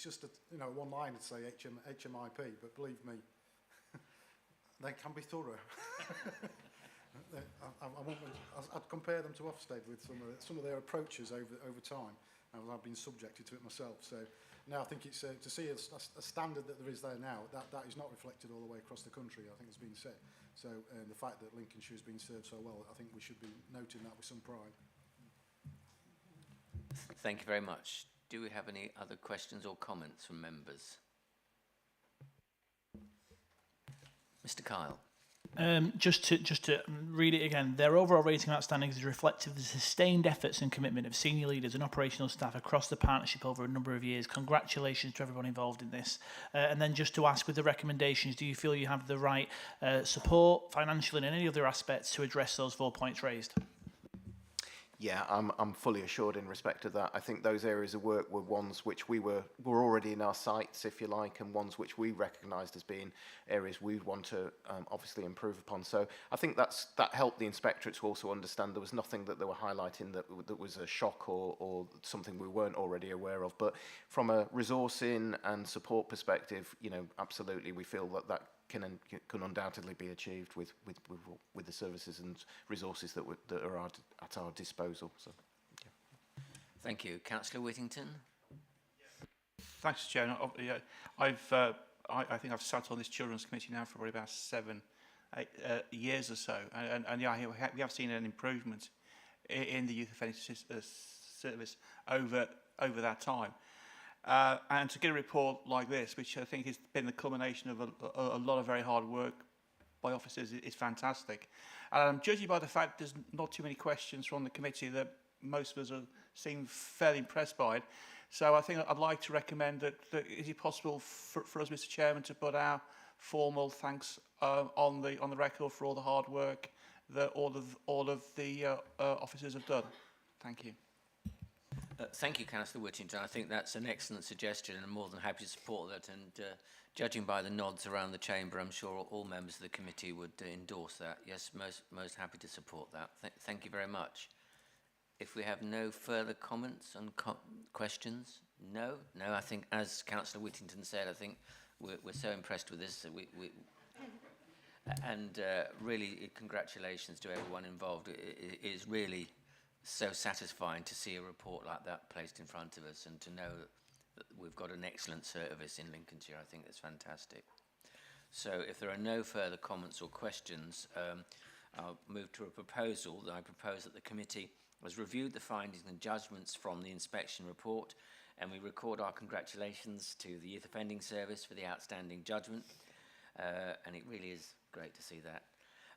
just a one line to say HMIP, but believe me, they can be thorough. I'd compare them to Ofsted with some of their approaches over time, and I've been subjected to it myself. So now I think it's to see a standard that there is there now, that is not reflected all the way across the country, I think it's been said. So the fact that Lincolnshire has been served so well, I think we should be noting that with some pride. Thank you very much. Do we have any other questions or comments from members? Mr. Kyle. Just to read it again, their overall rating of outstanding is reflective of the sustained efforts and commitment of senior leaders and operational staff across the partnership over a number of years. Congratulations to everyone involved in this. And then just to ask, with the recommendations, do you feel you have the right support, financial and any other aspects, to address those 4 points raised? Yeah, I'm fully assured in respect of that. I think those areas of work were ones which were already in our sights, if you like, and ones which we recognised as being areas we'd want to obviously improve upon. So I think that helped the inspectorate to also understand there was nothing that they were highlighting that was a shock or something we weren't already aware of. But from a resourcing and support perspective, absolutely we feel that can undoubtedly be achieved with the services and resources that are at our disposal. So, yeah. Thank you, Councillor Whittington. Thanks, Chair. I think I've sat on this Children's Committee now for probably about 7-8 years or so, and yeah, we have seen an improvement in the youth offending service over that time. And to get a report like this, which I think has been the culmination of a lot of very hard work by officers, is fantastic. And judging by the fact there's not too many questions from the committee, that most of us seem fairly impressed by it. So I think I'd like to recommend that is it possible for us, Mr. Chairman, to put our formal thanks on the record for all the hard work that all of the officers have done. Thank you. Thank you, Councillor Whittington. I think that's an excellent suggestion, and I'm more than happy to support that. And judging by the nods around the chamber, I'm sure all members of the committee would endorse that. Yes, most happy to support that. Thank you very much. If we have no further comments and questions, no. I think, as Councillor Whittington said, I think we're so impressed with this that and really congratulations to everyone involved. It is really so satisfying to see a report like that placed in front of us, and to know that we've got an excellent service in Lincolnshire. I think that's fantastic. So if there are no further comments or questions, I'll move to a proposal that I propose that the committee has reviewed the findings and judgments from the inspection report, and we record our congratulations to the Youth Offending Service for the outstanding judgment, and it really is great to see that.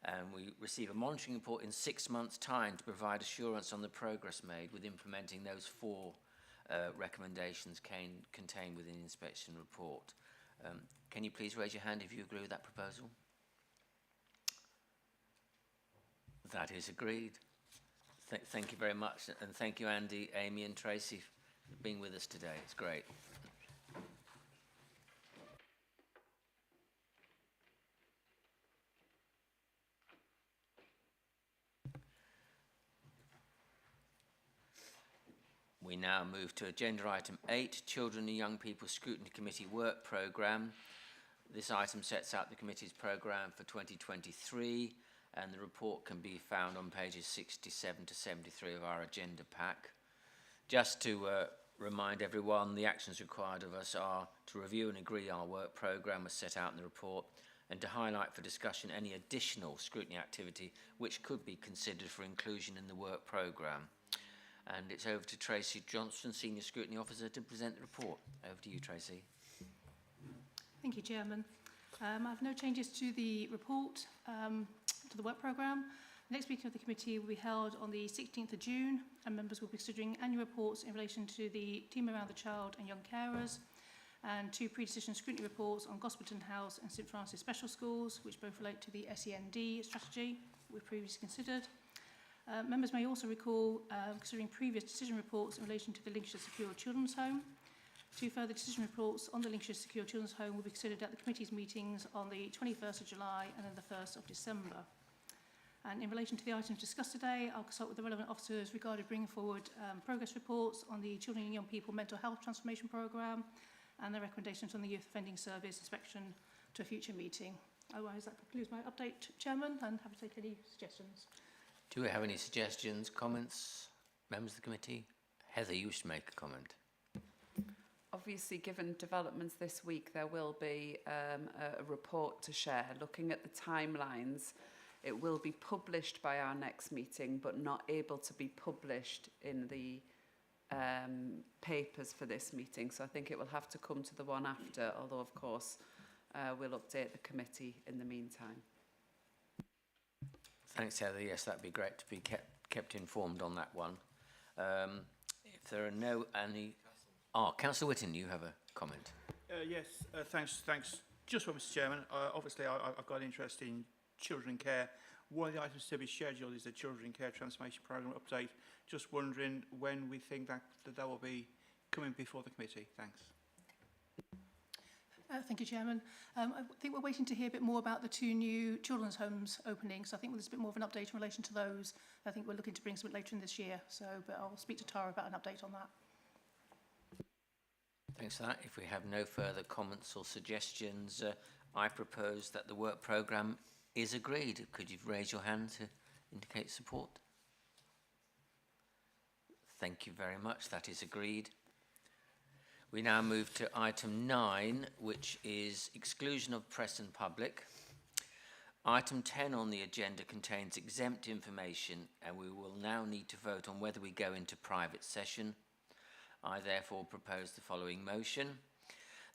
And we receive a monitoring report in 6 months' time to provide assurance on the progress made with implementing those 4 recommendations contained within the inspection report. Can you please raise your hand if you agree with that proposal? That is agreed. Thank you very much, and thank you, Andy, Amy and Tracy, for being with us today. It's great. We now move to agenda item 8, Children and Young People Scrutiny Committee Work Programme. This item sets out the committee's programme for 2023, and the report can be found on pages 67 to 73 of our agenda pack. Just to remind everyone, the actions required of us are to review and agree our work programme as set out in the report, and to highlight for discussion any additional scrutiny activity which could be considered for inclusion in the work programme. And it's over to Tracy Johnson, Senior Scrutiny Officer, to present the report. Over to you, Tracy. Thank you, Chairman. I have no changes to the report, to the work programme. The next meeting of the committee will be held on the 16th of June, and members will be considering annual reports in relation to the team around the child and young carers, and 2 pre-decision scrutiny reports on Gosperton House and St Francis Special Schools, which both relate to the SEND strategy we've previously considered. Members may also recall considering previous decision reports in relation to the Lincolnshire Secure Children's Home. 2 further decision reports on the Lincolnshire Secure Children's Home will be considered at the committee's meetings on the 21st of July and then the 1st of December. And in relation to the items discussed today, I'll consult with the relevant officers regarding bringing forward progress reports on the Children and Young People Mental Health Transformation Programme and the recommendations on the Youth Offending Service inspection to a future meeting. Otherwise, that concludes my update, Chairman, and happy to take any suggestions. Do we have any suggestions, comments, members of the committee? Heather, you wish to make a comment. Obviously, given developments this week, there will be a report to share. Looking at the timelines, it will be published by our next meeting, but not able to be published in the papers for this meeting. So I think it will have to come to the one after, although, of course, we'll update the committee in the meantime. Thanks, Heather. Yes, that'd be great to be kept informed on that one. If there are no any... Councillor Whitton, you have a comment. Yes, thanks. Just one, Mr Chairman. Obviously, I've got interest in children care. One of the items to be scheduled is the Children Care Transformation Programme update. Just wondering when we think that will be coming before the committee. Thanks. Thank you, Chairman. I think we're waiting to hear a bit more about the 2 new children's homes opening, so I think there's a bit more of an update in relation to those. I think we're looking to bring something later in this year, but I'll speak to Tara about an update on that. Thanks for that. If we have no further comments or suggestions, I propose that the work programme is agreed. Could you raise your hand to indicate support? Thank you very much. That is agreed. We now move to item 9, which is exclusion of press and public. Item 10 on the agenda contains exempt information, and we will now need to vote on whether we go into private session. I therefore propose the following motion,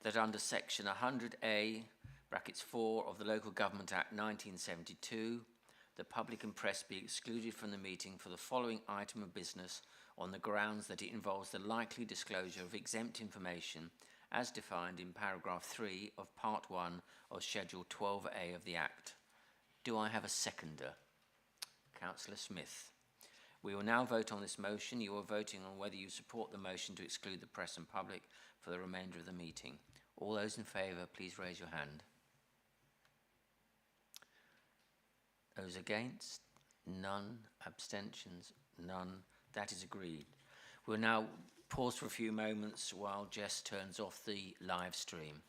that under section 100A, brackets 4 of the Local Government Act 1972, the public and press be excluded from the meeting for the following item of business on the grounds that it involves the likely disclosure of exempt information as defined in paragraph 3 of part 1 of schedule 12A of the Act. Do I have a seconder? Councillor Smith. We will now vote on this motion. You are voting on whether you support the motion to exclude the press and public for the remainder of the meeting. All those in favour, please raise your hand. Those against? None. Abstentions? None. That is agreed. We'll now pause for a few moments while Jess turns off the live stream.